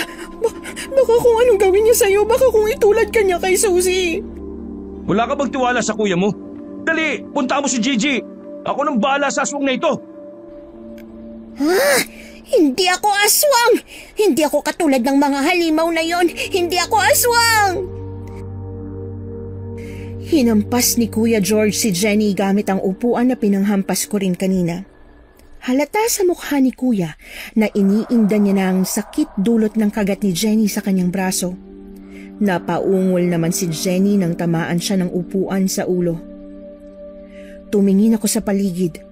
Baka kung anong gawin niya sa'yo, baka kung itulad ka niya kay Susie. Wala ka bang tiwala sa kuya mo? Dali, punta mo si Gigi. Ako nang bahala sa aswang na ito. Hindi ako aswang! Hindi ako katulad ng mga halimaw na yon. Hindi ako aswang! Hinampas ni Kuya George si Jenny gamit ang upuan na pinanghampas ko rin kanina. Halata sa mukha ni Kuya na iniinda niya na ang sakit dulot ng kagat ni Jenny sa kanyang braso. Napaungol naman si Jenny nang tamaan siya ng upuan sa ulo. Tumingin ako sa paligid.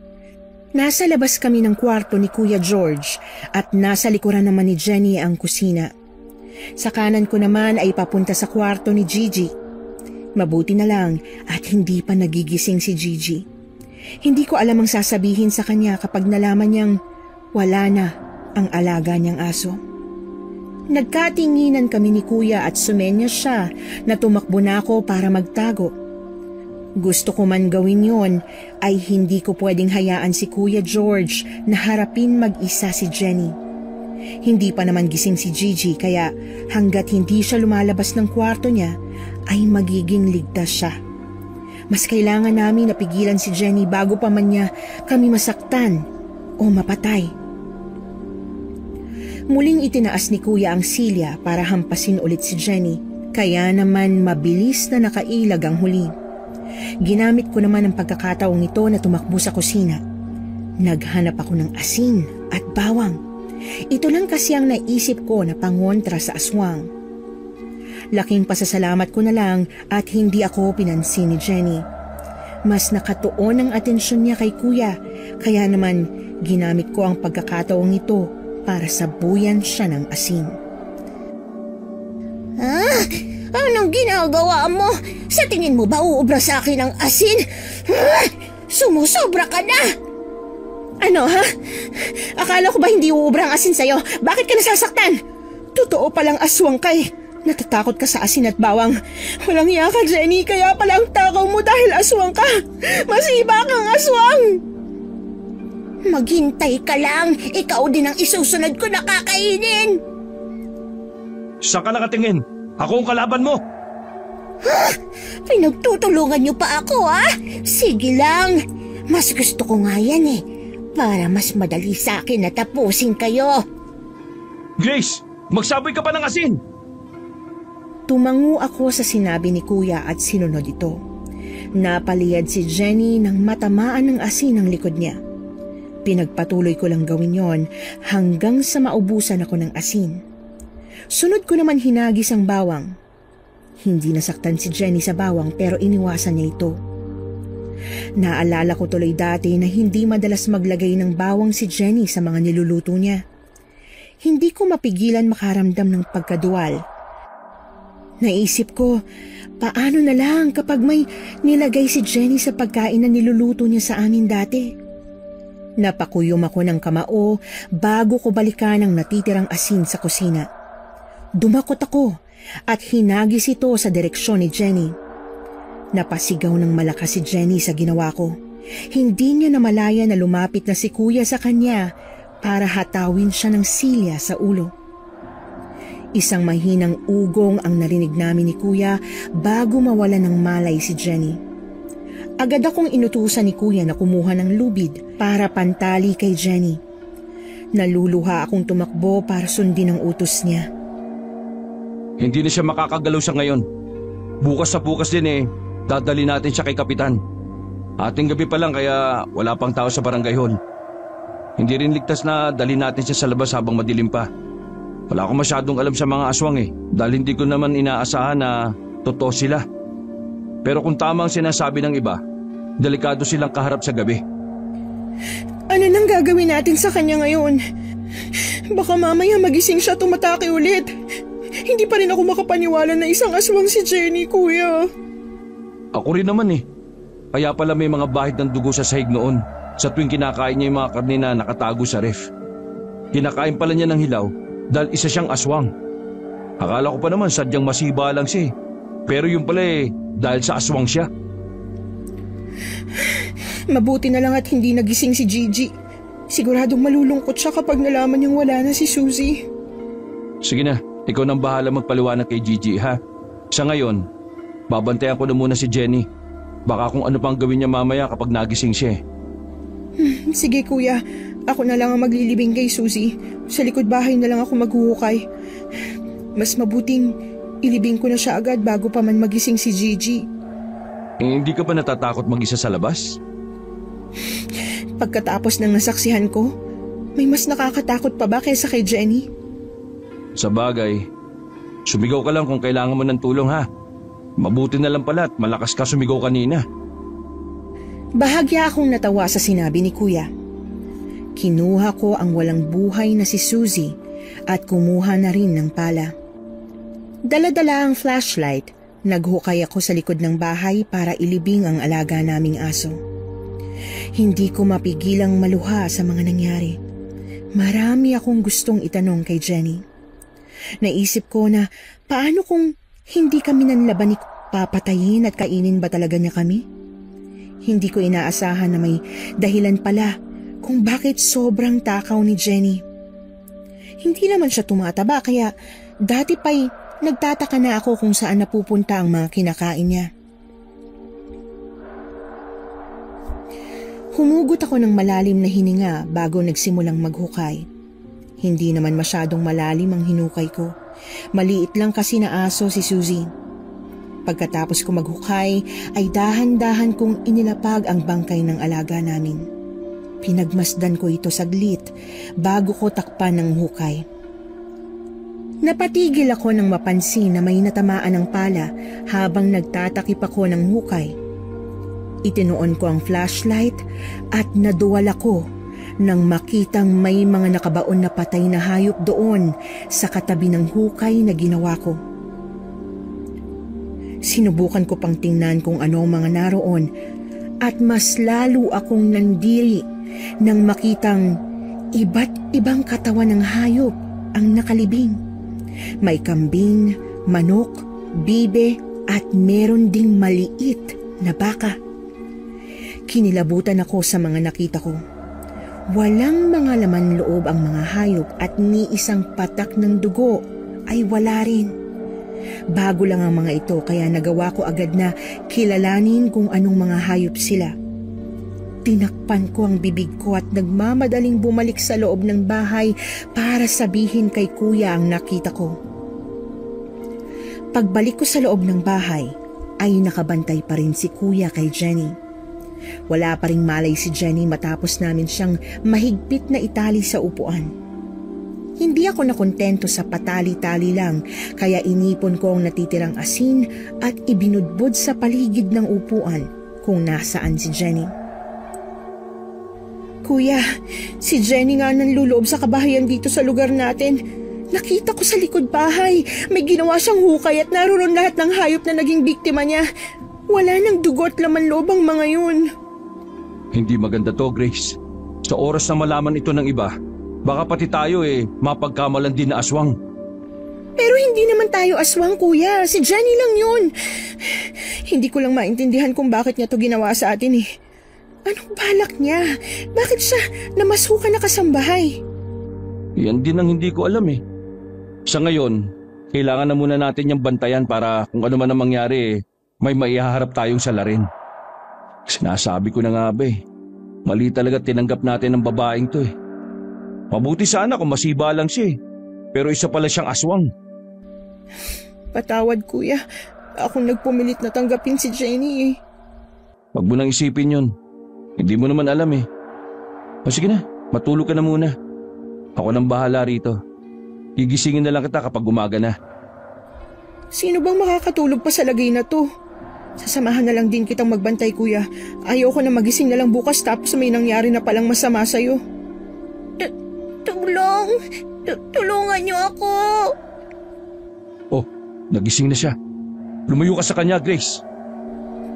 Nasa labas kami ng kwarto ni Kuya George at nasa likuran naman ni Jenny ang kusina. Sa kanan ko naman ay papunta sa kwarto ni Gigi. Mabuti na lang at hindi pa nagigising si Gigi. Hindi ko alam ang sasabihin sa kanya kapag nalaman niyang wala na ang alaga niyang aso. Nagkatinginan kami ni Kuya at sumenya siya na tumakbo na ako para magtago. Gusto ko man gawin yon ay hindi ko pwedeng hayaan si Kuya George na harapin mag-isa si Jenny. Hindi pa naman gising si Gigi kaya hanggat hindi siya lumalabas ng kwarto niya ay magiging ligtas siya. Mas kailangan namin napigilan si Jenny bago pa man niya kami masaktan o mapatay. Muling itinaas ni Kuya ang silya para hampasin ulit si Jenny kaya naman mabilis na nakailag ang huli. Ginamit ko naman ang pagkakataong ito na tumakbo sa kusina. Naghanap ako ng asin at bawang. Ito lang kasi ang naisip ko na pangontra sa aswang. Laking pasasalamat ko na lang at hindi ako pinansin ni Jenny. Mas nakatuon ang atensyon niya kay Kuya, kaya naman Ginamit ko ang pagkakataong ito para sabuyan siya ng asin. Anong ginagawa mo? Sa tingin mo ba uubra sa akin ang asin? Sumusobra ka na! Ano ha? Akala ko ba hindi uubra ang asin sa'yo? Bakit ka nasasaktan? Totoo palang aswang ka eh. Natatakot ka sa asin at bawang. Walang iya ka, Jenny, kaya pala ang takaw mo dahil aswang ka. Masiba kang aswang! Maghintay ka lang. Ikaw din ang isusunod ko na kakainin. Saan ka nakatingin? Ako ang kalaban mo! Pinagtutulungan niyo pa ako, ha? Sige lang. Mas gusto ko nga yan eh. Para mas madali sa akin na tapusin kayo. Grace, magsaboy ka pa ng asin! Tumango ako sa sinabi ni Kuya at sinunod ito. Napaliyad si Jenny nang matamaan ng asin ang likod niya. Pinagpatuloy ko lang gawin yon hanggang sa maubusan ako ng asin. Sunod ko naman hinagis ang bawang. Hindi nasaktan si Jenny sa bawang pero iniwasan niya ito. Naalala ko tuloy dati na hindi madalas maglagay ng bawang si Jenny sa mga niluluto niya. Hindi ko mapigilan makaramdam ng pagkaduwal. Naisip ko, paano na lang kapag may nilagay si Jenny sa pagkain na niluluto niya sa amin dati? Napakuyom ako ng kamao bago ko balikan ang natitirang asin sa kusina. Dumakot ako at hinagis ito sa direksyon ni Jenny. Napasigaw ng malakas si Jenny sa ginawa ko. Hindi niya namalaya na lumapit na si Kuya sa kanya para hatawin siya ng silya sa ulo. Isang mahinang ugong ang narinig namin ni Kuya bago mawala ng malay si Jenny. Agad akong inutusan ni Kuya na kumuha ng lubid para pantali kay Jenny. Naluluha akong tumakbo para sundin ang utos niya. Hindi na siya makakagalaw sa ngayon. Bukas sa bukas din dadali natin siya kay Kapitan. Ating gabi pa lang kaya wala pang tao sa barangay hall. Hindi rin ligtas na dali natin siya sa labas habang madilim pa. Wala akong masyadong alam sa mga aswang dahil hindi ko naman inaasahan na totoo sila. Pero kung tama ang sinasabi ng iba, delikado silang kaharap sa gabi. Ano nang gagawin natin sa kanya ngayon? Baka mamaya magising siya tumatake ulit. Hindi pa rin ako makapaniwala na isang aswang si Jenny, Kuya. Ako rin naman Kaya pala may mga bahid ng dugo sa sahig noon sa tuwing kinakain niya yung mga karne na nakatago sa ref. Kinakain pala niya ng hilaw dahil isa siyang aswang. Akala ko pa naman sadyang masiba lang siya pero yung pala dahil sa aswang siya. Mabuti na lang at hindi nagising si Gigi. Siguradong malulungkot siya kapag nalaman niyang wala na si Suzy. Sige na, ikaw nang bahala magpaliwanag kay Gigi ha. Sa ngayon, babantayan ko na muna si Jenny. Baka kung ano pang gawin niya mamaya kapag nagising siya Sige Kuya, ako na lang ang maglilibing kay Suzy. Sa likod bahay na lang ako maghuhukay. Mas mabuting ilibing ko na siya agad bago pa man magising si Gigi. Hindi ka ba natatakot mag-isa sa labas? Pagkatapos ng nasaksihan ko, may mas nakakatakot pa ba kaysa kay Jenny? Sa bagay, sumigaw ka lang kung kailangan mo ng tulong ha. Mabuti na lang pala at malakas ka sumigaw kanina. Bahagya akong natawa sa sinabi ni Kuya. Kinuha ko ang walang buhay na si Suzy at kumuha na rin ng pala. Dala-dala ang flashlight, naghukay ako sa likod ng bahay para ilibing ang alaga naming aso. Hindi ko mapigilang maluha sa mga nangyari. Marami akong gustong itanong kay Jenny. Naisip ko na paano kung hindi kami nanlaban ni papatayin at kainin ba talaga niya kami? Hindi ko inaasahan na may dahilan pala kung bakit sobrang takaw ni Jenny. Hindi naman siya tumataba kaya dati pa'y nagtataka na ako kung saan napupunta ang mga kinakain niya. Humugot ako ng malalim na hininga bago nagsimulang maghukay. Hindi naman masyadong malalim ang hinukay ko. Maliit lang kasi na aso si Suzy. Pagkatapos ko maghukay ay dahan-dahan kong inilapag ang bangkay ng alaga namin. Pinagmasdan ko ito saglit bago ko takpan ng hukay. Napatigil ako nang mapansin na may natamaan ng pala habang nagtatakip ako ng hukay. Itinuon ko ang flashlight at naduwal ako nang makitang may mga nakabaon na patay na hayop doon sa katabi ng hukay na ginawa ko. Sinubukan ko pang tingnan kung ano ang mga naroon at mas lalo akong nandiri nang makitang iba't ibang katawan ng hayop ang nakalibing. May kambing, manok, bibe at meron ding maliit na baka. Kinilabutan ako sa mga nakita ko. Walang mga laman loob ang mga hayop at ni isang patak ng dugo ay wala rin. Bago lang ang mga ito kaya nagawa ko agad na kilalanin kung anong mga hayop sila. Tinakpan ko ang bibig ko at nagmamadaling bumalik sa loob ng bahay para sabihin kay kuya ang nakita ko. Pagbalik ko sa loob ng bahay ay nakabantay pa rin si kuya kay Jenny. Wala pa ring malay si Jenny matapos namin siyang mahigpit na itali sa upuan. Hindi ako nakontento sa patali-tali lang kaya inipon ko ang natitirang asin at ibinudbod sa paligid ng upuan kung nasaan si Jenny. Kuya, si Jenny nga nanluloob sa kabahayan dito sa lugar natin. Nakita ko sa likod bahay. May ginawa siyang hukay at naroon lahat ng hayop na naging biktima niya. Wala nang dugo at laman loob ang mga yun. Hindi maganda to, Grace. Sa oras na malaman ito ng iba, baka pati tayo mapagkamalan din na aswang. Pero hindi naman tayo aswang, kuya. Si Jenny lang yun. Hindi ko lang maintindihan kung bakit niya to ginawa sa atin eh. Anong balak niya? Bakit siya namasukan na kasambahay? Yan din ang hindi ko alam eh. Sa ngayon, kailangan na muna natin yung bantayan para kung ano man ang mangyari may maihaharap tayong salarin. Sinasabi ko na nga ba mali talaga tinanggap natin ang babaeng to eh. Mabuti sana kung masiba lang siya pero isa pala siyang aswang. Patawad kuya, akong nagpumilit na tanggapin si Jenny eh. Wag mo nang isipin yun. Hindi mo naman alam eh. O sige na, matulog ka na muna. Ako nang bahala rito. Gigisingin na lang kita kapag umaga na. Sino bang makakatulog pa sa lagay na to? Sasamahan na lang din kitang magbantay kuya. Ayoko na magising na lang bukas tapos may nangyari na palang masama sa'yo. Tulungan niyo ako. Oh, nagising na siya. Lumayo ka sa kanya, Grace.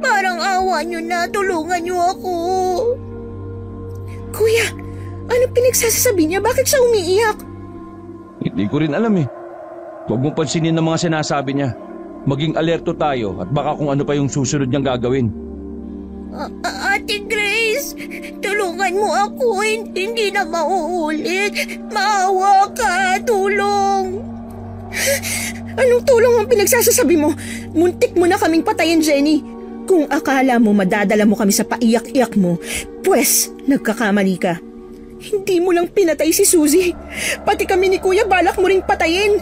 Parang awa niyo na, tulungan niyo ako. Kuya, anong pinagsasabi niya? Bakit siya umiiyak? Hindi ko rin alam eh. Huwag mong pansinin ang mga sinasabi niya. Maging alerto tayo at baka kung ano pa yung susunod niyang gagawin. Ate Grace, tulungan mo ako. Hindi na mauulit. Maawa ka, tulong. Anong tulong ang pinagsasabi mo? Muntik mo na kaming patayin, Jenny. Kung akala mo madadala mo kami sa paiyak-iyak mo, pues nagkakamali ka. Hindi mo lang pinatay si Suzy. Pati kami ni Kuya balak mo ring patayin.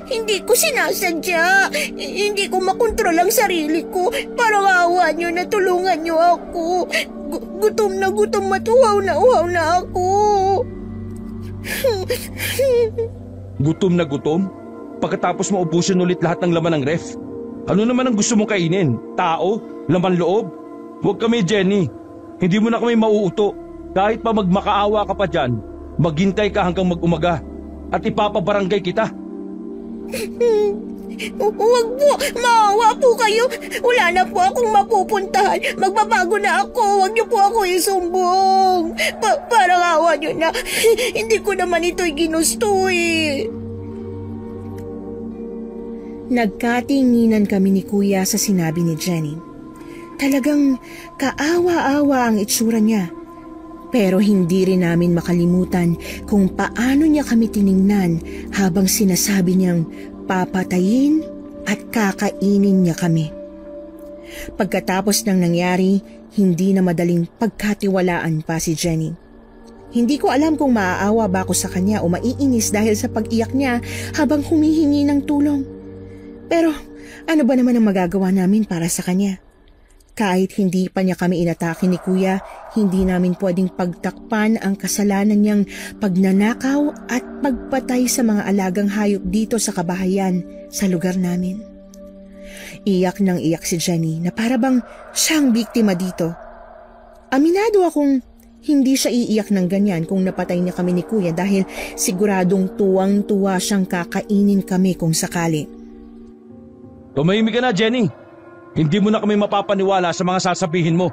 Hindi ko sinasadya. Hindi ko makontrol ang sarili ko. Parang awa niyo na tulungan niyo ako. Gutom at uhaw na ako. Gutom na gutom? Pagkatapos maubusin ulit lahat ng laman ng ref? Ano naman ang gusto mong kainin? Tao? Laman loob? Huwag kami, Jenny. Hindi mo na kami mauuto. Kahit pa magmakaawa ka pa dyan, maghintay ka hanggang mag-umaga at ipapabarangay kita. Huwag po, maawa po kayo. Wala na po akong mapupuntahan. Magbabago na ako. Huwag niyo po ako isumbong. Parang awa niyo na. Hindi ko naman ito'y ginusto eh. Nagkatinginan kami ni Kuya sa sinabi ni Jenny. Talagang kaawa-awa ang itsura niya. Pero hindi rin namin makalimutan kung paano niya kami tiningnan habang sinasabi niyang papatayin at kakainin niya kami. Pagkatapos ng nangyari, hindi na madaling pagkatiwalaan pa si Jenny. Hindi ko alam kung maaawa ba ako sa kanya o maiinis dahil sa pag-iyak niya habang humihingi ng tulong. Pero ano ba naman ang magagawa namin para sa kanya? Kahit hindi pa niya kami inatake ni Kuya, hindi namin pwedeng pagtakpan ang kasalanan niyang pagnanakaw at pagpatay sa mga alagang hayop dito sa kabahayan sa lugar namin. Iyak nang iyak si Jenny na para bang siyang biktima dito. Aminado akong Hindi siya iiyak ng ganyan kung napatay niya kami ni Kuya dahil siguradong tuwang-tuwa siyang kakainin kami kung sakali. Tumahimik ka na, Jenny. Hindi mo na kami mapapaniwala sa mga sasabihin mo.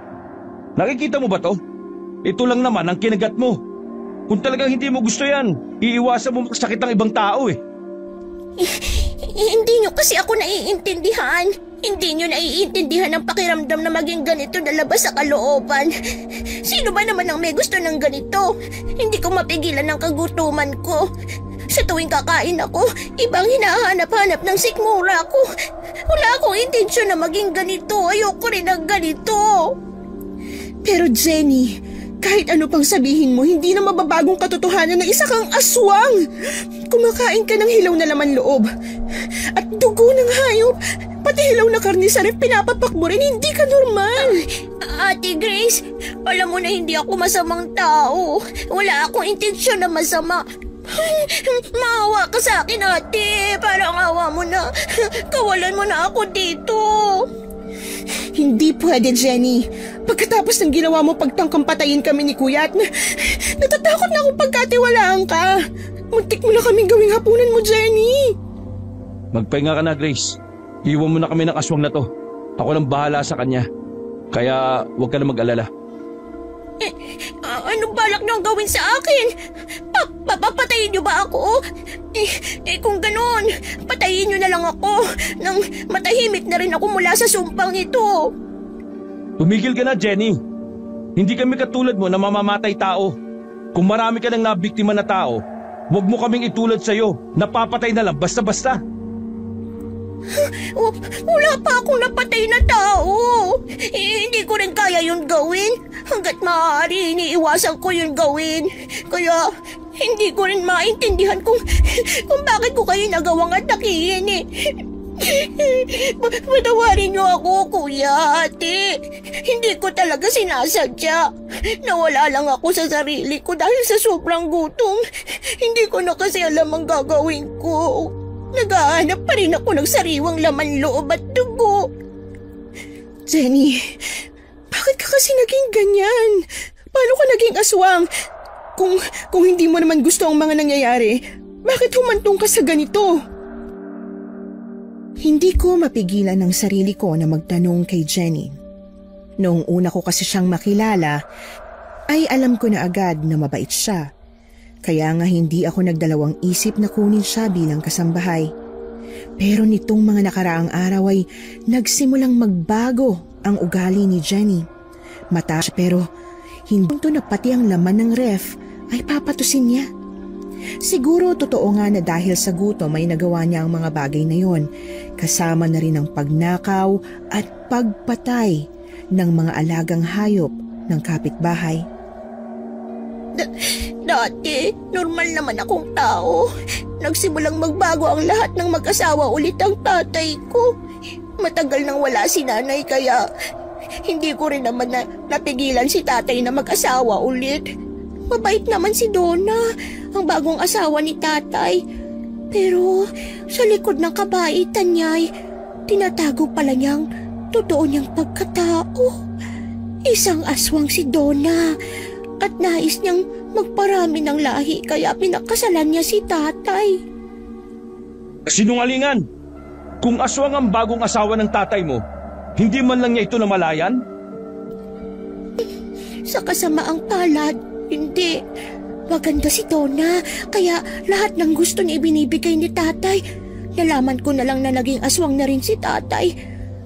Nakikita mo ba to? Ito lang naman ang kinagat mo. Kung talagang hindi mo gusto yan, iiwasan mo magsakit ang ibang tao eh. Hindi nyo kasi ako naiintindihan. Hindi nyo naiintindihan ang pakiramdam na maging ganito na labas sa kalooban. Sino ba naman ang may gusto ng ganito? Hindi ko mapigilan ang kagutuman ko. Sa tuwing kakain ako, ibang hinahanap-hanap ng sikmura ko. Wala akong intensyon na maging ganito. Ayoko rin ng ganito. Pero Jenny, kahit ano pang sabihin mo, hindi na mababagong katotohanan na isa kang aswang. Kumakain ka ng hilaw na laman loob. At dugo ng hayop. Pati hilaw na karne sa ref, pinapapak mo rin. Hindi ka normal. Ate Grace, alam mo na hindi ako masamang tao. Wala akong intensyon na masama. Maawa ka sa akin, ate. Parang awa mo na. Kawalan mo na ako dito. Hindi pwede, Jenny. Pagkatapos ng ginawa mo pagtangkang patayin kami ni Kuya at natatakot na akong pagkatiwalaan ka. Muntik mo na kaming gawing hapunan mo, Jenny. Magpahinga ka na, Grace. Iwan mo na kami ng aswang na to. Ako nang bahala sa kanya. Kaya huwag ka na mag-alala. Ano balak niyong gawin sa akin? Papatayin niyo ba ako? Kung ganoon, patayin niyo na lang ako nang matahimik na rin ako mula sa sumpang ito. Tumigil ka na, Jenny. Hindi kami katulad mo na mamamatay tao. Kung marami ka nang nabiktima na tao, huwag mo kaming itulad sa'yo. Napapatay na lang basta-basta. Wala pa akong napatay na tao. Hindi ko rin kaya yun gawin. Hanggat maaari, iniiwasan ko yun gawin. Kaya hindi ko rin maintindihan kung bakit ko kayo nagawang atakihin eh. Patawarin niyo ako, Kuya, Ate. Hindi ko talaga sinasadya. Nawala lang ako sa sarili ko dahil sa sobrang gutom. Hindi ko na kasi alam ang gagawin ko. Naghahanap pa rin ako ng sariwang laman loob at dugo. Jenny, bakit ka kasi naging ganyan? Paano ka naging aswang? Kung hindi mo naman gusto ang mga nangyayari, bakit humantong ka sa ganito? Hindi ko mapigilan ang sarili ko na magtanong kay Jenny. Noong una ko kasi siyang makilala, ay alam ko na agad na mabait siya. Kaya nga hindi ako nagdalawang isip na kunin siya bilang kasambahay. Pero nitong mga nakaraang araw ay nagsimulang magbago ang ugali ni Jenny. Mataas pero hindi ito na pati ang laman ng ref ay papatusin niya. Siguro totoo nga na dahil sa gutom ay nagawa niya ang mga bagay na yon, kasama na rin ang pagnakaw at pagpatay ng mga alagang hayop ng kapitbahay. Dati, normal naman akong tao. Nagsimulang magbago ang lahat ng mag-asawa ulit ang tatay ko. Matagal nang wala si nanay kaya hindi ko rin naman napigilan si tatay na mag-asawa ulit. Mabait naman si Donna, ang bagong asawa ni tatay. Pero sa likod ng kabaitan niya ay tinatago pala niyang totoo niyang pagkatao. Isang aswang si Donna at nais niyang magparami ng lahi kaya pinakasalan niya si tatay. Sinungalingan! Kung aswang ang bagong asawa ng tatay mo, hindi man lang niya ito namalayan? Sa kasamaang palad, hindi. Maganda si Donna, kaya lahat ng gusto niya ibinibigay ni tatay. Nalaman ko na lang na naging aswang na rin si tatay.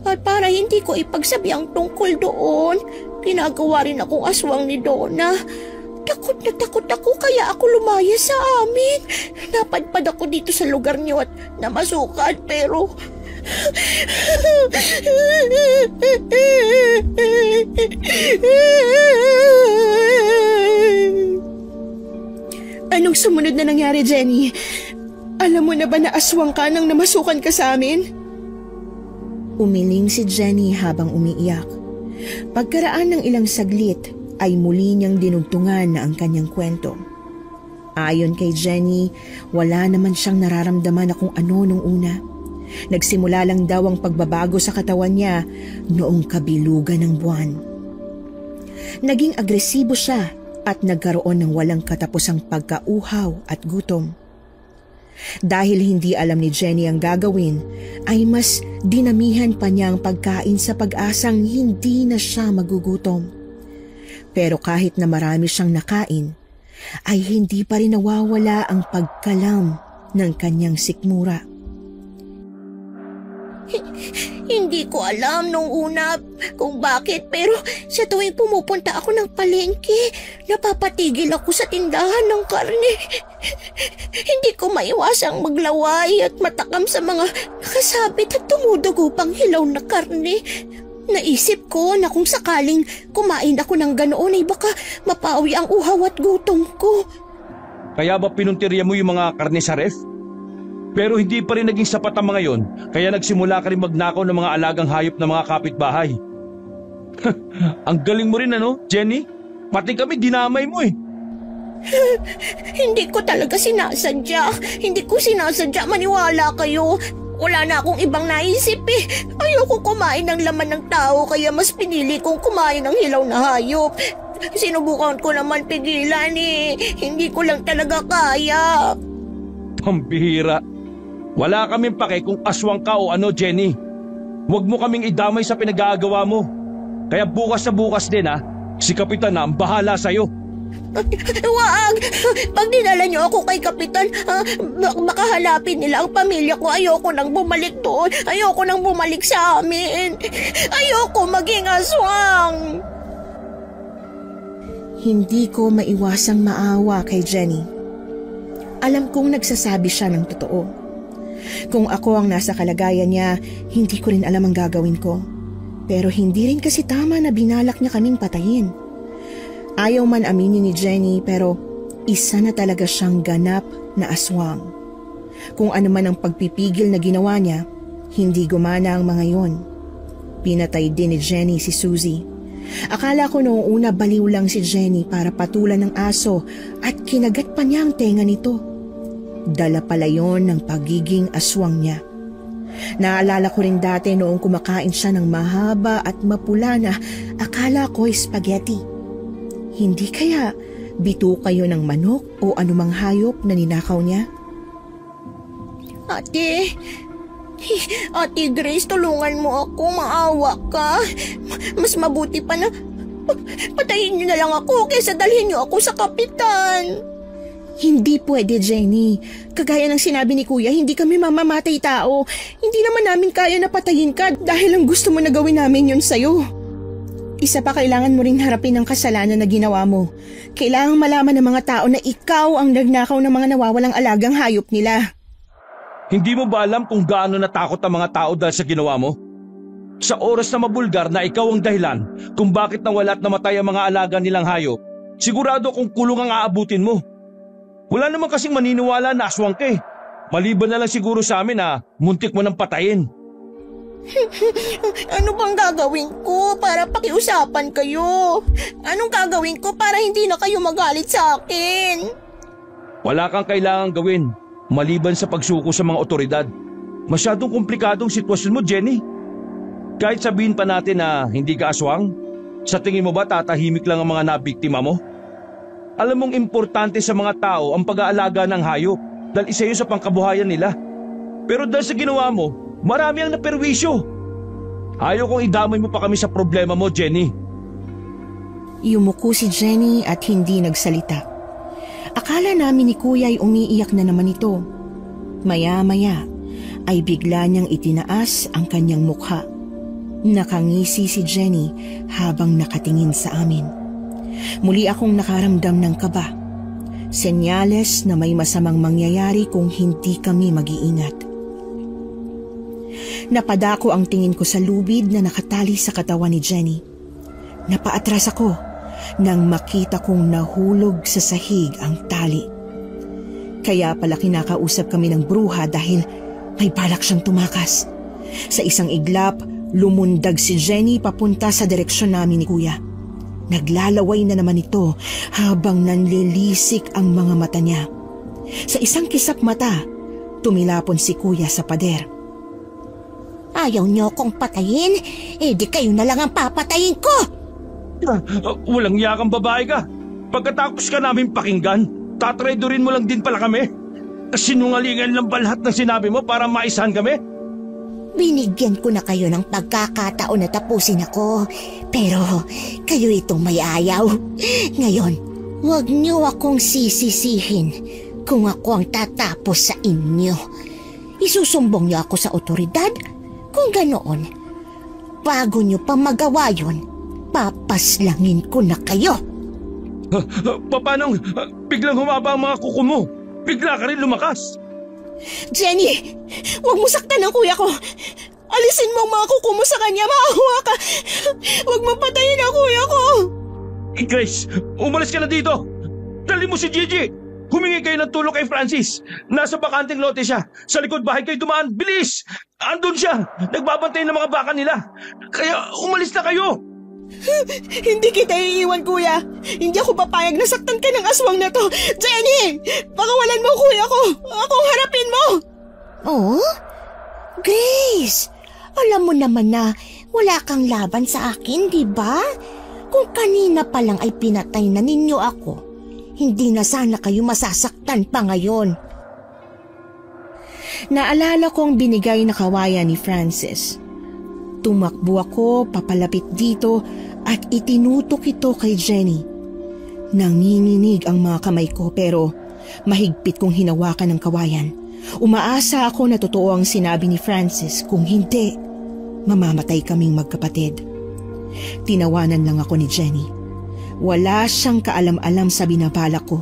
At para hindi ko ipagsabi ang tungkol doon, ginagawa rin akong aswang ni Donna. Takot na takot ako kaya ako lumaya sa amin. Napadpad ako dito sa lugar niyo at namasukan pero... Anong sumunod na nangyari, Jenny? Alam mo na ba na aswang ka nang namasukan ka sa amin? Umiling si Jenny habang umiiyak. Pagkaraan ng ilang saglit, ay muli niyang dinugtungan na ang kanyang kwento. Ayon kay Jenny, wala naman siyang nararamdaman na kung ano nung una. Nagsimula lang daw ang pagbabago sa katawan niya noong kabilugan ng buwan. Naging agresibo siya at nagkaroon ng walang katapusang pagkauhaw at gutom. Dahil hindi alam ni Jenny ang gagawin, ay mas dinamihan pa niya ang pagkain sa pag-asang hindi na siya magugutom. Pero kahit na marami siyang nakain, ay hindi pa rin nawawala ang pagkalam ng kanyang sikmura. Hindi ko alam nung una kung bakit, pero sa tuwing pumupunta ako ng palengke, napapatigil ako sa tindahan ng karne. Hindi ko maiwasang maglaway at matakam sa mga nakasabit at tumudugo pang hilaw na karne. Naisip ko na kung sakaling kumain ako ng ganoon ay baka mapawi ang uhaw at gutom ko. Kaya ba pinuntirya mo yung mga karne sa ref? Pero hindi pa rin naging sapat ang mga yon, kaya nagsimula ka rin magnakaw ng mga alagang hayop ng mga kapitbahay. Ang galing mo rin Jenny? Pati kami dinamay mo eh. Hindi ko talaga sinasadya. Hindi ko sinasadya, maniwala kayo. Wala na akong ibang naisip eh. Ayoko kumain ng laman ng tao kaya mas pinili kong kumain ng hilaw na hayop. Sinubukan ko naman pigilan eh. Hindi ko lang talaga kaya. Pambihira. Wala kaming pake kung aswang ka o Jenny. Huwag mo kaming idamay sa pinag-aagawa mo. Kaya bukas na bukas din si Kapitan na ang bahala sa'yo. Wag! Pag dinala niyo ako kay Kapitan, baka hanapin nila ang pamilya ko. Ayoko nang bumalik doon. Ayoko nang bumalik sa amin. Ayoko maging aswang. Hindi ko maiwasang maawa kay Jenny. Alam kong nagsasabi siya ng totoo. Kung ako ang nasa kalagayan niya, hindi ko rin alam ang gagawin ko. Pero hindi rin kasi tama na binalak niya kaming patayin. Ayaw man aminin ni Jenny pero isa na talaga siyang ganap na aswang. Kung ano man ang pagpipigil na ginawa niya, hindi gumana ang mga yon. Pinatay din ni Jenny si Susie. Akala ko noong una baliw lang si Jenny para patulan ng aso at kinagat pa niya ang tenga nito. Dala pala yon ng pagiging aswang niya. Naalala ko rin dati noong kumakain siya ng mahaba at mapula na akala ko spaghetti. Hindi kaya bituka yun ng manok o anumang hayop na ninakaw niya? Ate Grace, tulungan mo ako, maawa ka. Mas mabuti pa na patayin niyo na lang ako kaysa dalhin niyo ako sa Kapitan. Hindi pwede, Jenny. Kagaya ng sinabi ni Kuya, hindi kami mamamatay tao. Hindi naman namin kaya na patayin ka dahil ang gusto mo na gawin namin yun sa'yo. Isa pa, kailangan mo ring harapin ang kasalanan na ginawa mo. Kailangang malaman ng mga tao na ikaw ang nagnakaw ng mga nawawalang alagang hayop nila. Hindi mo ba alam kung gaano natakot ang mga tao dahil sa ginawa mo? Sa oras na mabulgar na ikaw ang dahilan kung bakit nawala at namatay ang mga alaga nilang hayop, sigurado kung kulong ang aabutin mo. Wala naman kasing maniniwala na aswang ka eh. Maliban na lang siguro sa amin na muntik mo nang patayin. Ano bang gagawin ko para pakiusapan kayo? Anong gagawin ko para hindi na kayo magalit sa akin? Wala kang kailangang gawin maliban sa pagsuko sa mga otoridad. Masyadong komplikadong sitwasyon mo, Jenny. Kahit sabihin pa natin na hindi ka aswang, sa tingin mo ba tatahimik lang ang mga nabiktima mo? Alam mong importante sa mga tao ang pag-aalaga ng hayop dahil isa yun sa pangkabuhayan nila. Pero dahil sa ginawa mo, marami ang naperwisyo. Ayaw kong idamay mo pa kami sa problema mo, Jenny. Yumuko si Jenny at hindi nagsalita. Akala namin ni Kuya ay umiiyak na naman ito. Maya-maya ay bigla niyang itinaas ang kanyang mukha. Nakangisi si Jenny habang nakatingin sa amin. Muli akong nakaramdam ng kaba. Senyales na may masamang mangyayari kung hindi kami mag-iingat. Napadako ang tingin ko sa lubid na nakatali sa katawan ni Jenny. Napaatras ako nang makita kong nahulog sa sahig ang tali. Kaya pala kinakausap kami ng bruha dahil may balak siyang tumakas. Sa isang iglap, lumundag si Jenny papunta sa direksyon namin ni Kuya. Naglalaway na naman ito habang nanlilisik ang mga mata niya. Sa isang kisap mata, tumilapon si Kuya sa pader. Ayaw niyo akong patayin? Di kayo na lang ang papatayin ko! Walang yakang babae ka. Pagkatapos ka namin pakinggan, tatraidorin mo lang din pala kami? Sinungalingan lang ba lahat ng sinabi mo para maisahan kami? Binigyan ko na kayo ng pagkakataon na tapusin ako, pero kayo itong may ayaw. Ngayon, huwag niyo akong sisisihin kung ako ang tatapos sa inyo. Isusumbong niyo ako sa otoridad. Kung ganoon, bago niyo pa magawa yun, papaslangin ko na kayo. Paano? Biglang humaba ang mga kuko mo. Bigla ka rin lumakas. Jenny, huwag mo saktan ang kuya ko. Alisin mo ang mga kuko mo sa kanya, maawa ka. Huwag mo patayin ang kuya ko. Grace, umalis ka na dito. Dali mo si Gigi. Humingi kayo ng tulong kay Francis. Nasa bakanting lote siya. Sa likod bahay kayo dumaan. Bilis! Andun siya. Nagbabantay ng mga baka nila. Kaya umalis na kayo. Hindi kita iiwan, kuya. Hindi ako papayag na saktan ka ng aswang na to. Jenny! Pakawalan mo, kuya ko. Akong harapin mo. Oh? Grace, alam mo naman na wala kang laban sa akin, di ba? Kung kanina pa lang ay pinatay na ninyo ako, hindi na sana kayo masasaktan pa ngayon. Naalala ko ang binigay na kawayan ni Francis. Tumakbo ako papalapit dito at itinutok ito kay Jenny. Nanginginig ang mga kamay ko pero mahigpit kong hinawakan ang kawayan. Umaasa ako na totoo ang sinabi ni Francis, kung hindi, mamamatay kaming magkapatid. Tinawanan lang ako ni Jenny. Wala siyang kaalam-alam sa binabalak ko.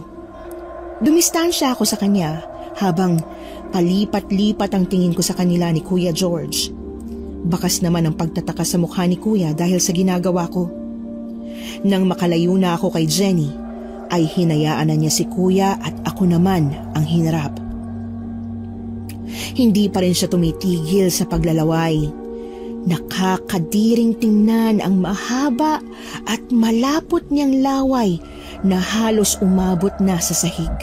Dumistansya ako sa kanya habang palipat-lipat ang tingin ko sa kanila ni Kuya George. Bakas naman ang pagtataka sa mukha ni Kuya dahil sa ginagawa ko. Nang makalayo na ako kay Jenny, ay hinayaan na niya si Kuya at ako naman ang hinarap. Hindi pa rin siya tumitigil sa paglalaway. Nakakadiring tingnan ang mahaba at malapot niyang laway na halos umabot na sa sahig.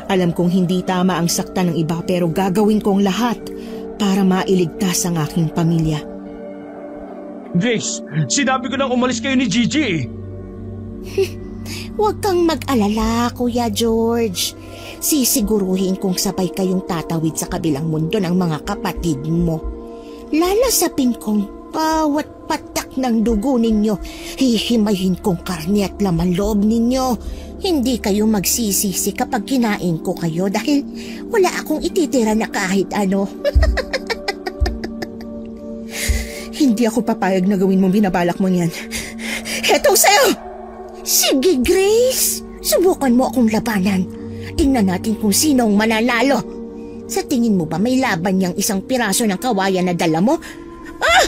Alam kong hindi tama ang sakta ng iba pero gagawin kong lahat para mailigtas ang aking pamilya. Grace, sinabi ko nang umalis kayo ni Gigi. Huwag kang mag-alala, Kuya George. Sisiguruhin kong sabay kayong tatawid sa kabilang mundo ng mga kapatid mo. Lalasapin kong bawat patak ng dugo ninyo. Hihimayin kong karne at laman loob ninyo. Hindi kayo magsisisi kapag kinain ko kayo dahil wala akong ititira na kahit ano. Hindi ako papayag na gawin mong binabalak mo yan. Heto sa'yo! Sige, Grace. Subukan mo akong labanan. Tingnan natin kung sino ang mananalo. Sa tingin mo ba may laban niyang isang piraso ng kawayan na dala mo? Ah!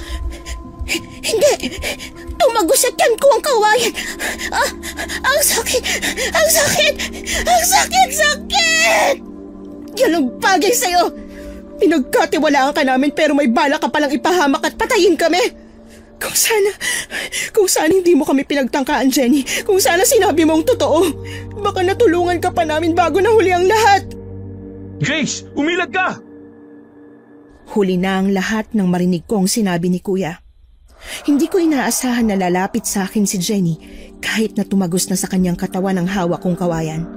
Hindi! Tumagos sa tiyan ko ang kawayan! Ah! Ang sakit! Ang sakit! Ang sakit! Sakit! Yan ang bagay sa'yo! Pinagkatiwalaan ka namin pero may bala ka palang ipahamak at patayin kami! Kung sana hindi mo kami pinagtangkaan, Jenny. Kung sana sinabi mo ang totoo. Baka natulungan ka pa namin bago nahuli ang lahat. Grace, umilag ka! Huli na ang lahat ng marinig ko ang sinabi ni Kuya. Hindi ko inaasahan na lalapit sa akin si Jenny kahit na tumagos na sa kanyang katawan ang hawak kong kawayan.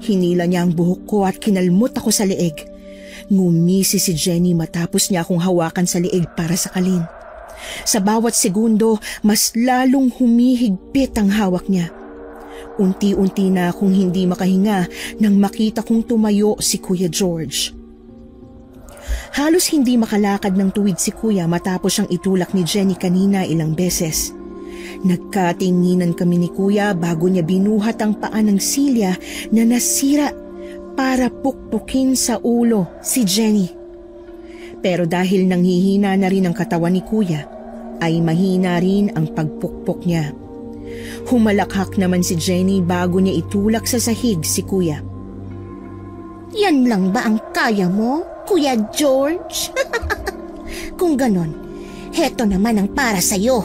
Hinila niya ang buhok ko at kinalmot ako sa leeg. Ngumisi si Jenny matapos niya akong hawakan sa leeg para sakalin. Sa bawat segundo, mas lalong humihigpit ang hawak niya. Unti-unti na akong hindi makahinga nang makita kong tumayo si Kuya George. Halos hindi makalakad ng tuwid si Kuya matapos siyang itulak ni Jenny kanina ilang beses. Nagkatinginan kami ni Kuya bago niya binuhat ang paa ng silya na nasira para pukpukin sa ulo si Jenny. Pero dahil nanghihina na rin ang katawan ni Kuya, ay mahina rin ang pagpukpok niya. Humalakhak naman si Jenny bago niya itulak sa sahig si Kuya. Yan lang ba ang kaya mo, Kuya George? Kung ganon, heto naman ang para sa'yo.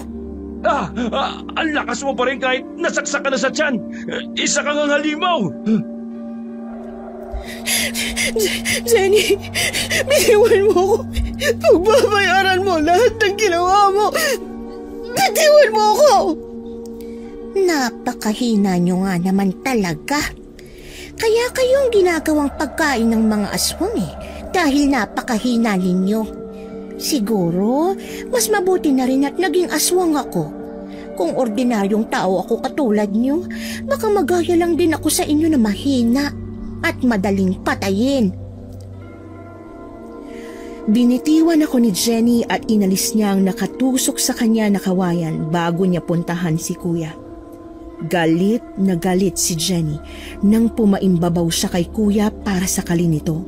Ang lakas mo pa rin kahit nasaksak ka na sa tiyan. Isa kang ang halimaw. Jenny, bitiwan mo ako. Pagbabayaran mo lahat ng ginawa mo. Bitiwan mo ako. Napakahina nyo nga naman talaga. Kaya kayong ginagawang pagkain ng mga aswang dahil napakahina ninyo. Siguro, mas mabuti na rin at naging aswang ako. Kung ordinaryong tao ako katulad nyo, baka magaya lang din ako sa inyo na mahina at madaling patayin. Binitiwan ako ni Jenny at inalis niya ang nakatusok sa kanya na kawayan bago niya puntahan si Kuya. Galit na galit si Jenny nang pumaimbabaw siya kay Kuya para sakalin nito.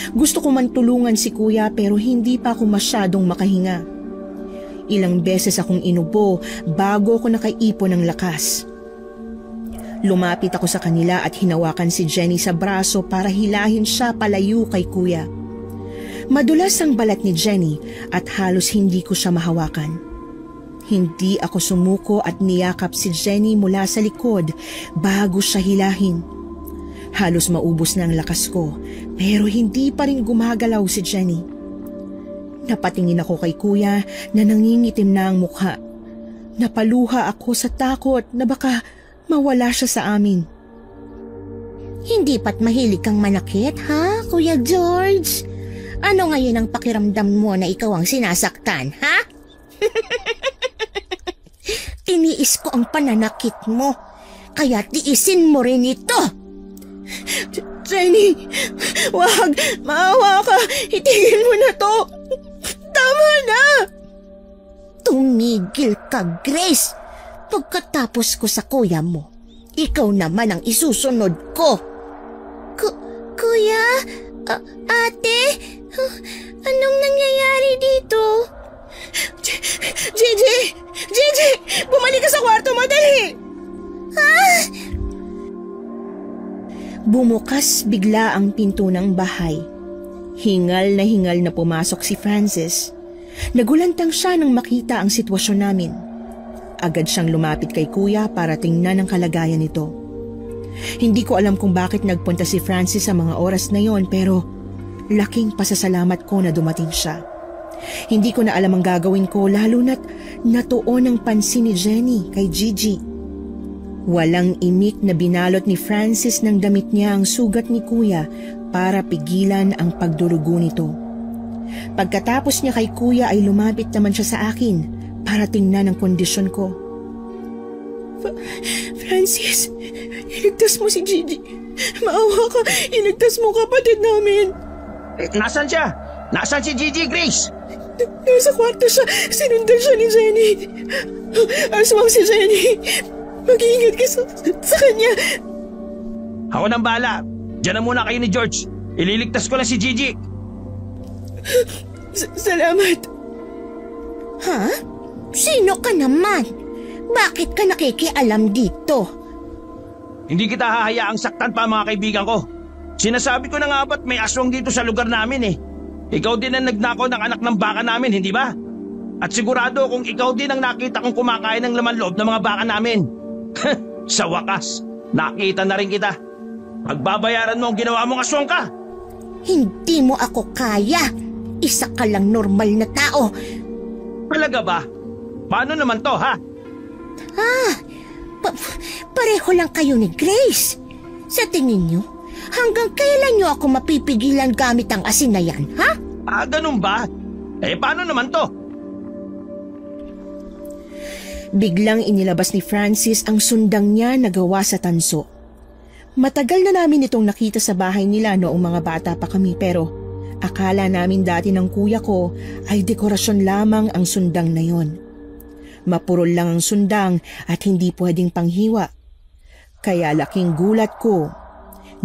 Gusto ko man tulungan si Kuya pero hindi pa ako masyadong makahinga. Ilang beses akong inubo bago ako nakaipon ng lakas. Lumapit ako sa kanila at hinawakan si Jenny sa braso para hilahin siya palayo kay Kuya. Madulas ang balat ni Jenny at halos hindi ko siya mahawakan. Hindi ako sumuko at niyakap si Jenny mula sa likod bago siya hilahin. Halos maubos na ang lakas ko pero hindi pa rin gumagalaw si Jenny. Napatingin ako kay Kuya na nangingitim na ang mukha. Napaluha ako sa takot na baka mawala siya sa amin. Hindi pa't mahilig kang manakit, ha, Kuya George? Ano ngayon ang pakiramdam mo na ikaw ang sinasaktan, ha? Tiniis ko ang pananakit mo, kaya tiisin mo rin ito. Jenny, wag, maawa ka, itigil mo na to. Tama na! Tumigil ka, Grace. Pagkatapos ko sa kuya mo, ikaw naman ang isusunod ko. Kuya? Ate? Anong nangyayari dito? Gigi! Gigi! Bumalik ka sa kwarto mo, dali! Bumukas bigla ang pinto ng bahay. Hingal na pumasok si Francis. Nagulantang siya nang makita ang sitwasyon namin. Agad siyang lumapit kay Kuya para tingnan ang kalagayan nito. Hindi ko alam kung bakit nagpunta si Francis sa mga oras na yon pero laking pasasalamat ko na dumating siya. Hindi ko na alam ang gagawin ko lalo na't natuon ang pansin ni Jenny kay Gigi. Walang imik na binalot ni Francis ng damit niya ang sugat ni Kuya para pigilan ang pagdurugo nito. Pagkatapos niya kay Kuya ay lumapit naman siya sa akin para tingnan ang kondisyon ko. Francis, iligtas mo si Gigi. Maawa ka, iligtas mo kapatid namin. Nasaan siya? Nasaan si Gigi, Grace? Nasa kwarto siya. Sinundan siya ni Jenny. Aswang si Jenny. Mag-iingat ka sa kanya. Ako nang bahala. Diyan na muna kayo ni George. Ililigtas ko lang si Gigi. Salamat. Ha? Sino ka naman? Bakit ka nakikialam dito? Hindi kita hahayaang saktan pa mga kaibigan ko. Sinasabi ko na nga ba't may aswang dito sa lugar namin eh. Ikaw din ang nagnakaw ng anak ng baka namin, hindi ba? At sigurado kung ikaw din ang nakita kong kumakain ng laman loob ng mga baka namin. Sa wakas, nakita na rin kita. Pagbabayaran mo ang ginawa mong aswang ka. Hindi mo ako kaya. Isa ka lang normal na tao. Talaga ba? Paano naman to, ha? Pareho lang kayo ni Grace. Sa tingin niyo, hanggang kailan niyo ako mapipigilan gamit ang asin na yan, ha? Ganun ba? Paano naman to? Biglang inilabas ni Francis ang sundang niya na gawa sa tanso. Matagal na namin itong nakita sa bahay nila noong mga bata pa kami pero akala namin dati ng kuya ko ay dekorasyon lamang ang sundang na yon. Mapurol lang ang sundang at hindi pwedeng panghiwa. Kaya laking gulat ko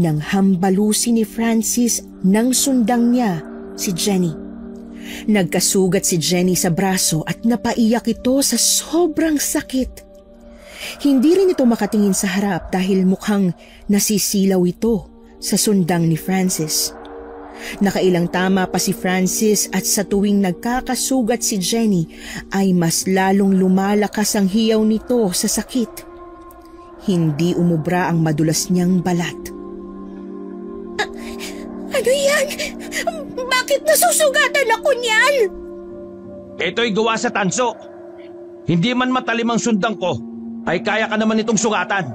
nang hambalusin ni Francis ng sundang niya si Jenny. Nagkasugat si Jenny sa braso at napaiyak ito sa sobrang sakit. Hindi rin ito makatingin sa harap dahil mukhang nasisilaw ito sa sundang ni Francis. Nakailang tama pa si Francis at sa tuwing nagkakasugat si Jenny ay mas lalong lumalakas ang hiyaw nito sa sakit. Hindi umubra ang madulas niyang balat. Ano yan? Bakit nasusugatan ako niyan? Ito'y gawa sa tanso. Hindi man matalim ang sundang ko, ay kaya ka naman itong sugatan.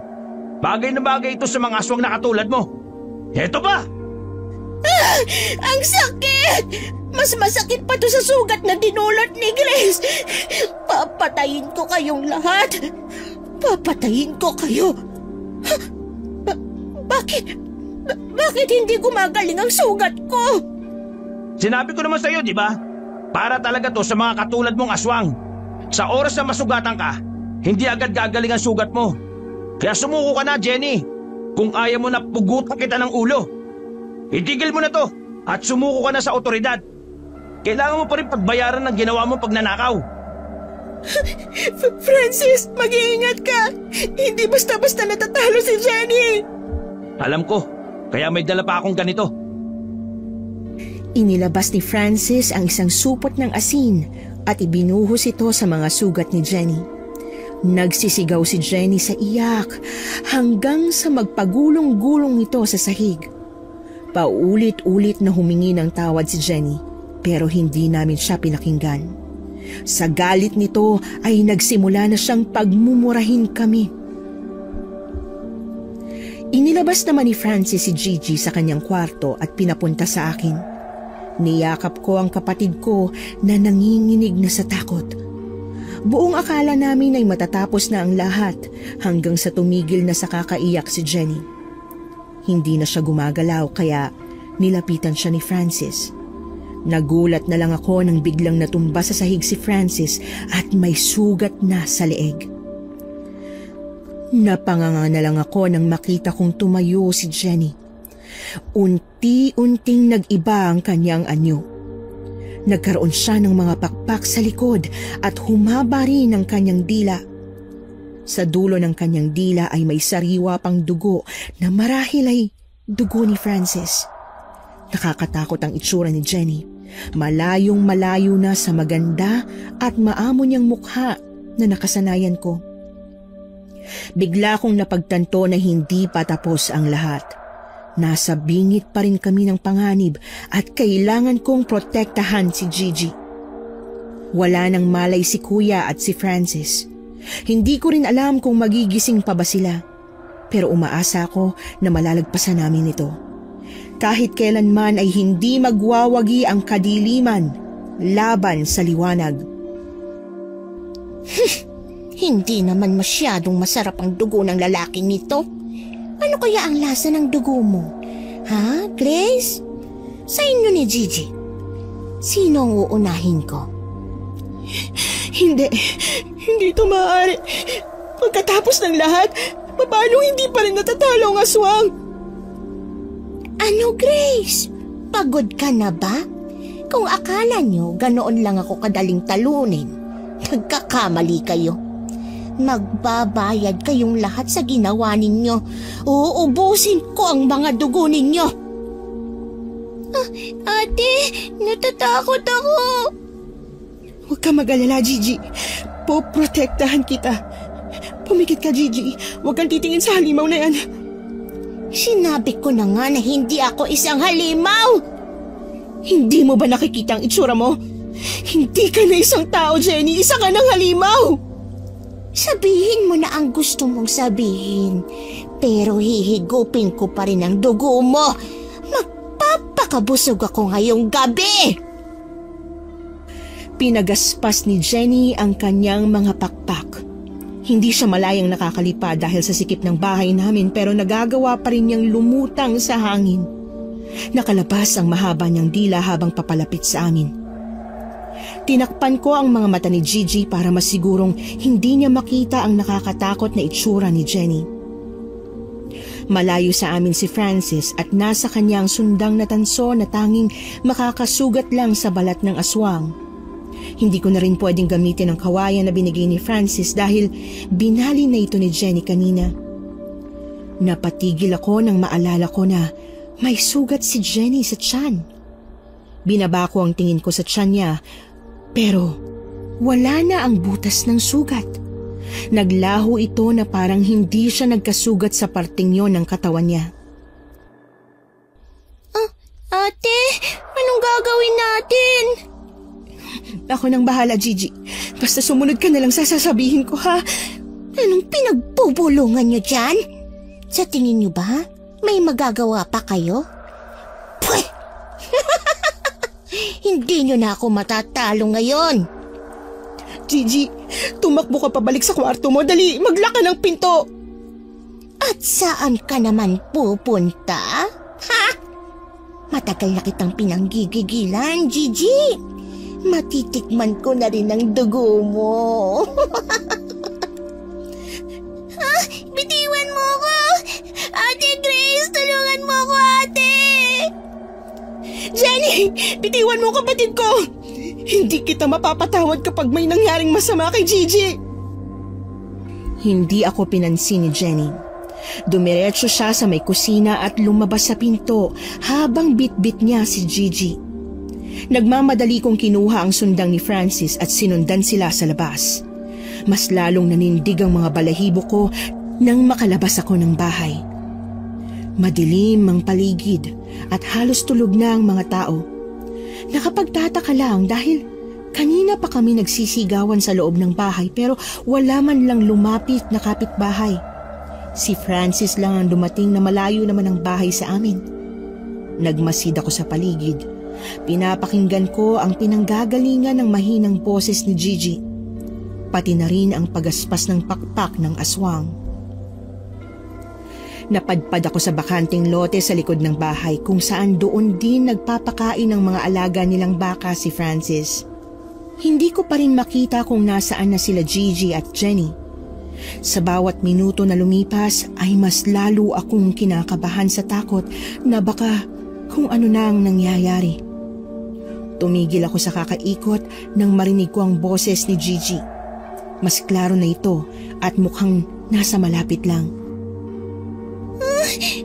Bagay na bagay ito sa mga aswang na katulad mo. Heto ba? Ang sakit! Mas masakit pa to sa sugat na dinulot ni Grace. Papatayin ko kayong lahat. Papatayin ko kayo. Bakit hindi gumagaling ang sugat ko? Sinabi ko naman sa iyo, di ba? Para talaga to sa mga katulad mong aswang. Sa oras na masugatan ka, hindi agad gagaling ang sugat mo. Kaya sumuko ka na, Jenny. Kung ayaw mo na pugutan kita ng ulo. Itigil mo na to at sumuko ka na sa otoridad. Kailangan mo pa rin pagbayaran ng ginawa mong pagnanakaw. Francis, mag-iingat ka. Hindi basta-basta natatalo si Jenny. Alam ko, kaya may dala pa akong ganito. Inilabas ni Francis ang isang supot ng asin at ibinuhos ito sa mga sugat ni Jenny. Nagsisigaw si Jenny sa iyak hanggang sa magpagulong-gulong ito sa sahig. Paulit-ulit na humingi ng tawad si Jenny pero hindi namin siya pinakinggan. Sa galit nito ay nagsimula na siyang pagmumurahin kami. Inilabas naman ni Francis si Gigi sa kanyang kwarto at pinapunta sa akin. Niyakap ko ang kapatid ko na nanginginig na sa takot. Buong akala namin ay matatapos na ang lahat hanggang sa tumigil na sa kakaiyak si Jenny. Hindi na siya gumagalaw kaya nilapitan siya ni Francis. Nagulat na lang ako nang biglang natumba sa sahig si Francis at may sugat na sa leeg. Napanganga na lang ako nang makita kong tumayo si Jenny. Unti-unting nag-iba ang kanyang anyo. Nagkaroon siya ng mga pakpak sa likod at humaba rin ang kanyang dila. Sa dulo ng kanyang dila ay may sariwa pang dugo na marahil ay dugo ni Francis. Nakakatakot ang itsura ni Jenny. Malayong malayo na sa maganda at maamo niyang mukha na nakasanayan ko. Bigla kong napagtanto na hindi pa tapos ang lahat. Nasa bingit pa rin kami ng panganib at kailangan kong protektahan si Gigi. Wala nang malay si Kuya at si Francis. Hindi ko rin alam kung magigising pa ba sila. Pero umaasa ako na malalagpasan namin ito. Kahit kailanman ay hindi magwawagi ang kadiliman laban sa liwanag. Hindi naman masyadong masarap ang dugo ng lalaking nito. Ano kaya ang lasa ng dugo mo? Ha, Grace? Sa inyo ni Gigi, sino ang uunahin ko? Hindi ito maaari. Pagkatapos ng lahat, paano hindi pa rin natatalo ang aswang? Ano, Grace? Pagod ka na ba? Kung akala nyo ganoon lang ako kadaling talunin, nagkakamali kayo. Magbabayad kayong lahat sa ginawa ninyo. Uubusin ko ang mga dugo ninyo. Ate, natatakot ako. Huwag ka mag-alala, Gigi. Poprotektahan kita. Pumikit ka, Gigi. Huwag kang titingin sa halimaw na yan. Sinabi ko na nga na hindi ako isang halimaw. Hindi mo ba nakikita ang itsura mo? Hindi ka na isang tao, Jenny. Isa ka ng halimaw. Sabihin mo na ang gusto mong sabihin. Pero hihigupin ko pa rin ang dugo mo. Magpapakabusog ako ngayong gabi. Pinagaspas ni Jenny ang kanyang mga pakpak. Hindi siya malayang nakakalipad dahil sa sikip ng bahay namin pero nagagawa pa rin niyang lumutang sa hangin. Nakalabas ang mahaba niyang dila habang papalapit sa amin. Tinakpan ko ang mga mata ni Gigi para masigurong hindi niya makita ang nakakatakot na itsura ni Jenny. Malayo sa amin si Francis at nasa kanyang sundang na tanso na tanging makakasugat lang sa balat ng aswang. Hindi ko na rin pwedeng gamitin ang kawayan na binigay ni Francis dahil binali na ito ni Jenny kanina. Napatigil ako nang maalala ko na may sugat si Jenny sa tiyan. Binaba ko ang tingin ko sa tiyan niya pero wala na ang butas ng sugat. Naglaho ito na parang hindi siya nagkasugat sa parting yon ng katawan niya. Ate, anong gagawin natin? Ako nang bahala, Gigi. Basta sumunod ka na lang sa sasabihin ko, ha? Anong pinagbubulungan niyo dyan? Sa tingin niyo ba, may magagawa pa kayo? Pweh! Hindi niyo na ako matatalo ngayon. Gigi, tumakbo ka pabalik sa kwarto mo. Dali, maglock ka ng pinto. At saan ka naman pupunta? Ha? Matagal na kitang pinanggigigilan, Gigi. Matitikman ko na rin ang dugo mo. Bitiwan mo ko! Ate Grace, tulungan mo ko, ate! Jenny, bitiwan mo kapatid ko. Hindi kita mapapatawad kapag may nangyaring masama kay Gigi. Hindi ako pinansin ni Jenny. Dumiretso siya sa may kusina at lumabas sa pinto habang bitbit niya si Gigi. Nagmamadali kong kinuha ang sundang ni Francis at sinundan sila sa labas. Mas lalong nanindig ang mga balahibo ko nang makalabas ako ng bahay. Madilim ang paligid at halos tulog na ang mga tao. Nakapagtataka lang dahil kanina pa kami nagsisigawan sa loob ng bahay pero wala man lang lumapit na kapitbahay. Si Francis lang ang dumating na malayo naman ang bahay sa amin. Nagmasid ako sa paligid. Pinapakinggan ko ang pinanggagalingan ng mahinang boses ni Gigi. Pati na rin ang pagaspas ng pakpak ng aswang. Napadpad ako sa bakanting lote sa likod ng bahay kung saan doon din nagpapakain ng mga alaga nilang baka si Francis. Hindi ko pa rin makita kung nasaan na sila Gigi at Jenny. Sa bawat minuto na lumipas ay mas lalo akong kinakabahan sa takot na baka kung ano na ang nangyayari. Tumigil ako sa kakaikot nang marinig ko ang boses ni Gigi. Mas klaro na ito at mukhang nasa malapit lang.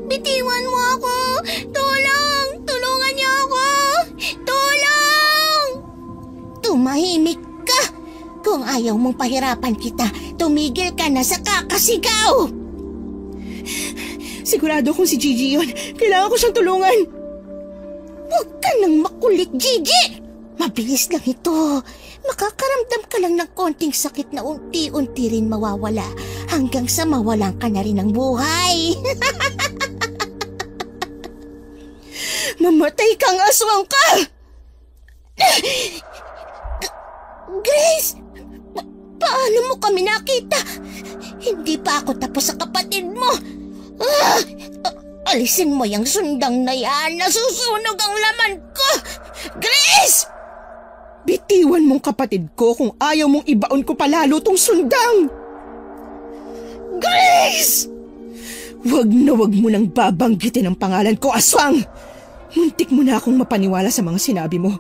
Bitiwan mo ako! Tulong! Tulungan niyo ako! Tulong! Tumahimik ka! Kung ayaw mong pahirapan kita, tumigil ka na sa kakasigaw! Sigurado kung si Gigi yun. Kailangan ko siyang tulungan. Huwag ka nang makulit, Gigi! Mabilis lang ito. Makakaramdam ka lang ng konting sakit na unti-unti rin mawawala hanggang sa mawalan ka na rin ng buhay. Mamatay kang aswang ka! Grace! Paano mo kami nakita? Hindi pa ako tapos sa kapatid mo. Alisin mo yung sundang na yan. Nasusunog ang laman ko! Grace! Bitiwan mong kapatid ko kung ayaw mong ibaon ko palalo tong sundang! Grace! Wag na wag mo nang babanggitin ang pangalan ko, aswang! Muntik mo na akong mapaniwala sa mga sinabi mo.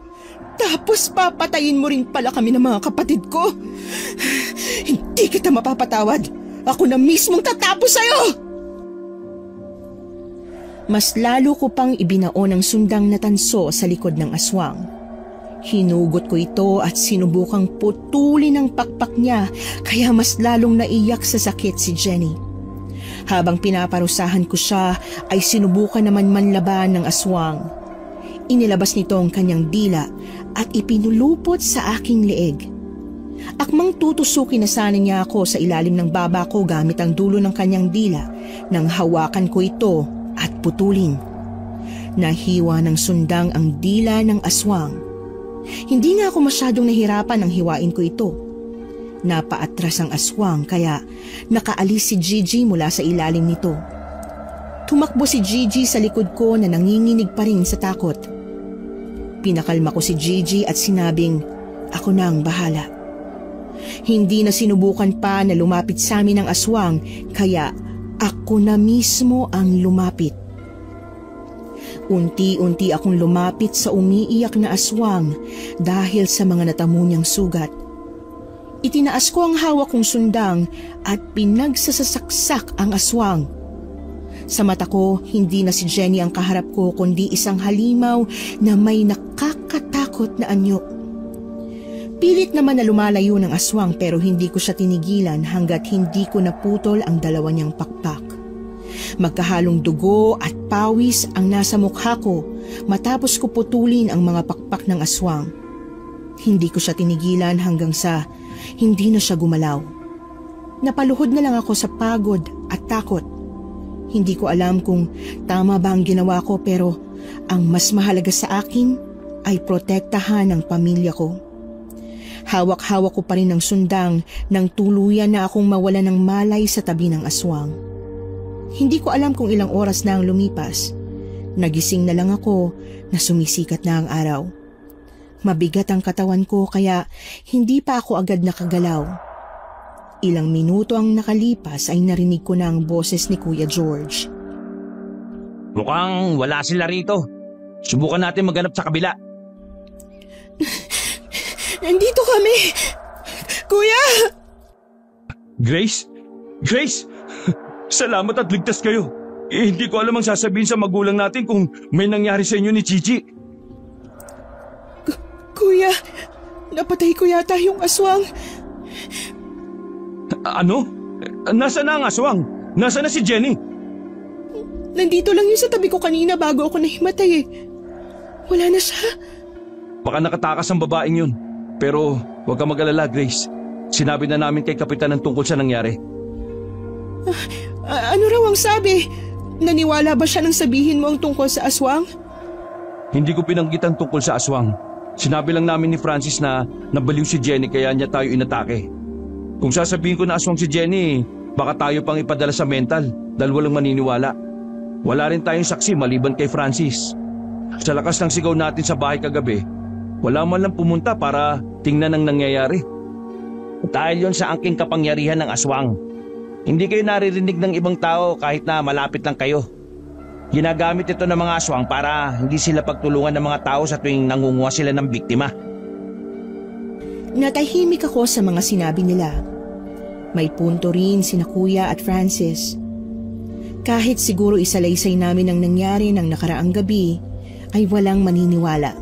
Tapos papatayin mo rin pala kami ng mga kapatid ko. Hindi kita mapapatawad. Ako na mismong tatapos sa'yo! Mas lalo ko pang ibinaon ang sundang na tanso sa likod ng aswang. Hinugot ko ito at sinubukang putulin ang pakpak niya kaya mas lalong naiyak sa sakit si Jenny. Habang pinaparusahan ko siya ay sinubukan naman manlaban ng aswang. Inilabas nito ang kanyang dila at ipinulupot sa aking leeg. Akmang tutusukin na sana niya ako sa ilalim ng baba ko gamit ang dulo ng kanyang dila nang hawakan ko ito at putulin. Nahiwa ng sundang ang dila ng aswang. Hindi nga ako masyadong nahirapan nang hiwain ko ito. Napaatras ang aswang kaya nakaalis si Gigi mula sa ilalim nito. Tumakbo si Gigi sa likod ko na nanginginig pa rin sa takot. Pinakalma ko si Gigi at sinabing, ako na ang bahala. Hindi na sinubukan pa na lumapit sa amin ang aswang kaya ako na mismo ang lumapit. Unti-unti akong lumapit sa umiiyak na aswang dahil sa mga natamo niyang sugat. Itinaas ko ang hawak kong sundang at pinagsasasaksak ang aswang. Sa mata ko, hindi na si Jenny ang kaharap ko kundi isang halimaw na may nakakatakot na anyo. Pilit naman na lumalayo ng aswang pero hindi ko siya tinigilan hanggat hindi ko naputol ang dalawa niyang pakpak. Magkahalong dugo at pawis ang nasa mukha ko matapos ko putulin ang mga pakpak ng aswang. Hindi ko siya tinigilan hanggang sa hindi na siya gumalaw. Napaluhod na lang ako sa pagod at takot. Hindi ko alam kung tama ba ang ginawa ko, pero ang mas mahalaga sa akin ay protektahan ang pamilya ko. Hawak-hawak ko pa rin ang sundang nang tuluyan na akong mawala ng malay sa tabi ng aswang. Hindi ko alam kung ilang oras na ang lumipas. Nagising na lang ako na sumisikat na ang araw. Mabigat ang katawan ko kaya hindi pa ako agad nakagalaw. Ilang minuto ang nakalipas ay narinig ko na ang boses ni Kuya George. Mukhang wala sila rito. Subukan natin maghanap sa kabila. Nandito kami! Kuya! Grace? Grace! Salamat at ligtas kayo. Hindi ko alam ang sasabihin sa magulang natin kung may nangyari sa inyo ni Gigi. Kuya, napatay ko yata yung aswang. Ano? Nasaan na ang aswang? Nasaan na si Jenny? Nandito lang yun sa tabi ko kanina bago ako nahimatay eh. Wala na siya. Baka nakatakas ang babaeng yun. Pero huwag ka mag-alala, Grace. Sinabi na namin kay Kapitan ang tungkol sa nangyari. Ano raw ang sabi? Naniwala ba siya nang sabihin mo ang tungkol sa aswang? Hindi ko pinanggit ang tungkol sa aswang. Sinabi lang namin ni Francis na nabaliw si Jenny kaya niya tayo inatake. Kung sasabihin ko na aswang si Jenny, baka tayo pang ipadala sa mental dahil walang maniniwala. Wala rin tayong saksi maliban kay Francis. Sa lakas ng sigaw natin sa bahay kagabi, wala man lang pumunta para tingnan ang nangyayari. Dahil yon sa angking kapangyarihan ng aswang. Hindi kayo naririnig ng ibang tao kahit na malapit lang kayo. Ginagamit ito ng mga aswang para hindi sila pagtulungan ng mga tao sa tuwing nangunguha sila ng biktima. Natahimik ako sa mga sinabi nila. May punto rin sina Kuya at Francis. Kahit siguro isalaysay namin ang nangyari ng nakaraang gabi, ay walang maniniwala.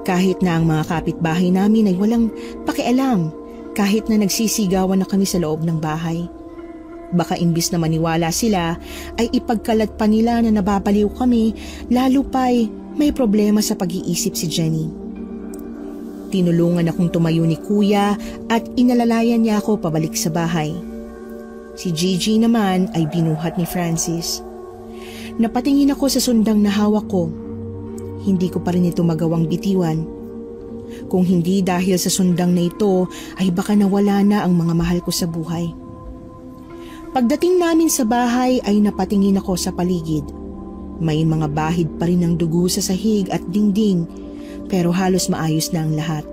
Kahit na ang mga kapitbahay namin ay walang pakialam kahit na nagsisigawan na kami sa loob ng bahay. Baka imbis na maniwala sila ay ipagkalat pa nila na nababaliw kami, lalo pa'y may problema sa pag-iisip si Jenny. Tinulungan akong tumayo ni Kuya at inalalayan niya ako pabalik sa bahay. Si Gigi naman ay binuhat ni Francis. Napatingin ako sa sundang na hawak ko. Hindi ko pa rin ito magawang bitiwan. Kung hindi dahil sa sundang na ito, ay baka nawala na ang mga mahal ko sa buhay. Pagdating namin sa bahay ay napatingin ako sa paligid. May mga bahid pa rin ng dugo sa sahig at dingding, pero halos maayos na ang lahat.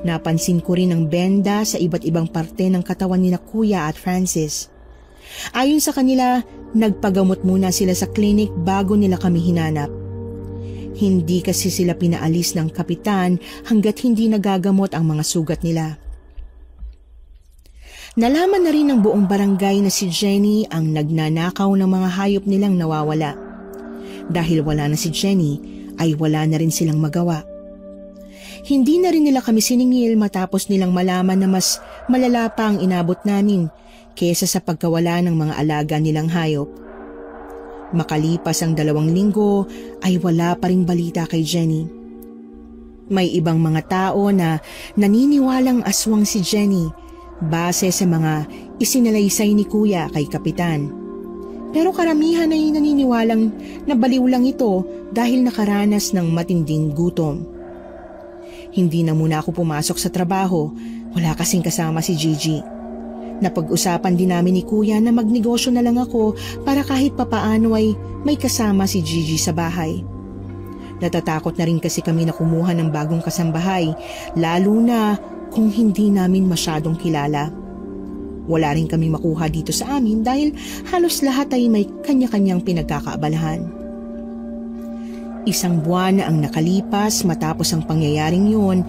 Napansin ko rin ang benda sa iba't ibang parte ng katawan ni na Kuya at Francis. Ayon sa kanila, nagpagamot muna sila sa klinik bago nila kami hinanap. Hindi kasi sila pinaalis ng kapitan hanggat hindi nagagamot ang mga sugat nila. Nalaman na rin ng buong barangay na si Jenny ang nagnanakaw ng mga hayop nilang nawawala. Dahil wala na si Jenny, ay wala na rin silang magawa. Hindi na rin nila kami siningil matapos nilang malaman na mas malala pa ang inabot namin kesa sa pagkawala ng mga alaga nilang hayop. Makalipas ang 2 linggo ay wala pa ring balita kay Jenny. May ibang mga tao na naniniwalang aswang si Jenny base sa mga isinalaysay ni Kuya kay Kapitan. Pero karamihan ay naniniwalang nabaliw lang ito dahil nakaranas ng matinding gutom. Hindi na muna ako pumasok sa trabaho, wala kasing kasama si Gigi. Napag-usapan din namin ni Kuya na magnegosyo na lang ako para kahit papaano ay may kasama si Gigi sa bahay. Natatakot na rin kasi kami na kumuha ng bagong kasambahay, lalo na kung hindi namin masyadong kilala. Wala rin kaming makuha dito sa amin dahil halos lahat ay may kanya-kanyang pinagkakaabalahan. 1 buwan na ang nakalipas matapos ang pangyayaring yun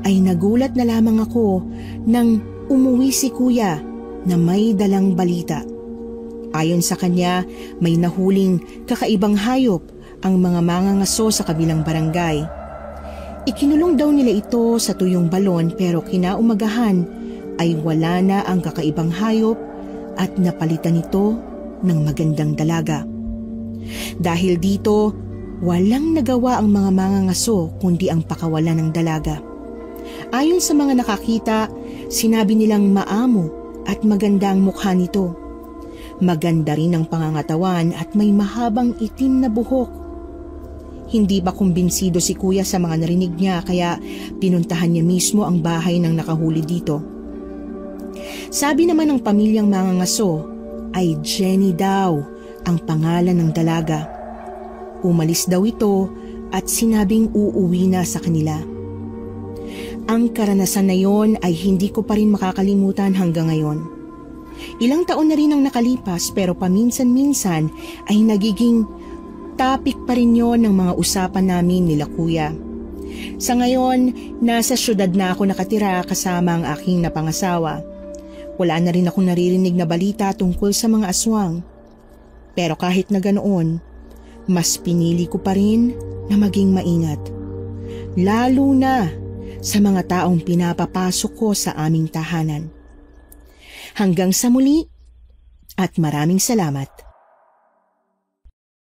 ay nagulat na lamang ako nang umuwi si Kuya na may dalang balita. Ayon sa kanya, may nahuling kakaibang hayop ang mga mangangaso sa kabilang barangay. Ikinulong daw nila ito sa tuyong balon pero kinaumagahan ay wala na ang kakaibang hayop at napalitan ito ng magandang dalaga. Dahil dito, walang nagawa ang mga mangangaso kundi ang pakawalan ng dalaga. Ayon sa mga nakakita, sinabi nilang maamo at maganda ang mukha nito. Maganda rin ang pangangatawan at may mahabang itim na buhok. Hindi ba kumbinsido si kuya sa mga narinig niya kaya pinuntahan niya mismo ang bahay ng nakahuli dito. Sabi naman ng pamilyang mangangaso ay Jenny daw ang pangalan ng dalaga. Umalis daw ito at sinabing uuwi na sa kanila. Ang karanasan na yon ay hindi ko pa rin makakalimutan hanggang ngayon. Ilang taon na rin ang nakalipas pero paminsan-minsan ay nagiging topic pa rin yon ng mga usapan namin nila kuya. Sa ngayon, nasa syudad na ako nakatira kasama ang aking napangasawa. Wala na rin akong naririnig na balita tungkol sa mga aswang. Pero kahit na ganoon, mas pinili ko pa rin na maging maingat. Lalo na sa mga taong pinapapasok ko sa aming tahanan. Hanggang sa muli at maraming salamat.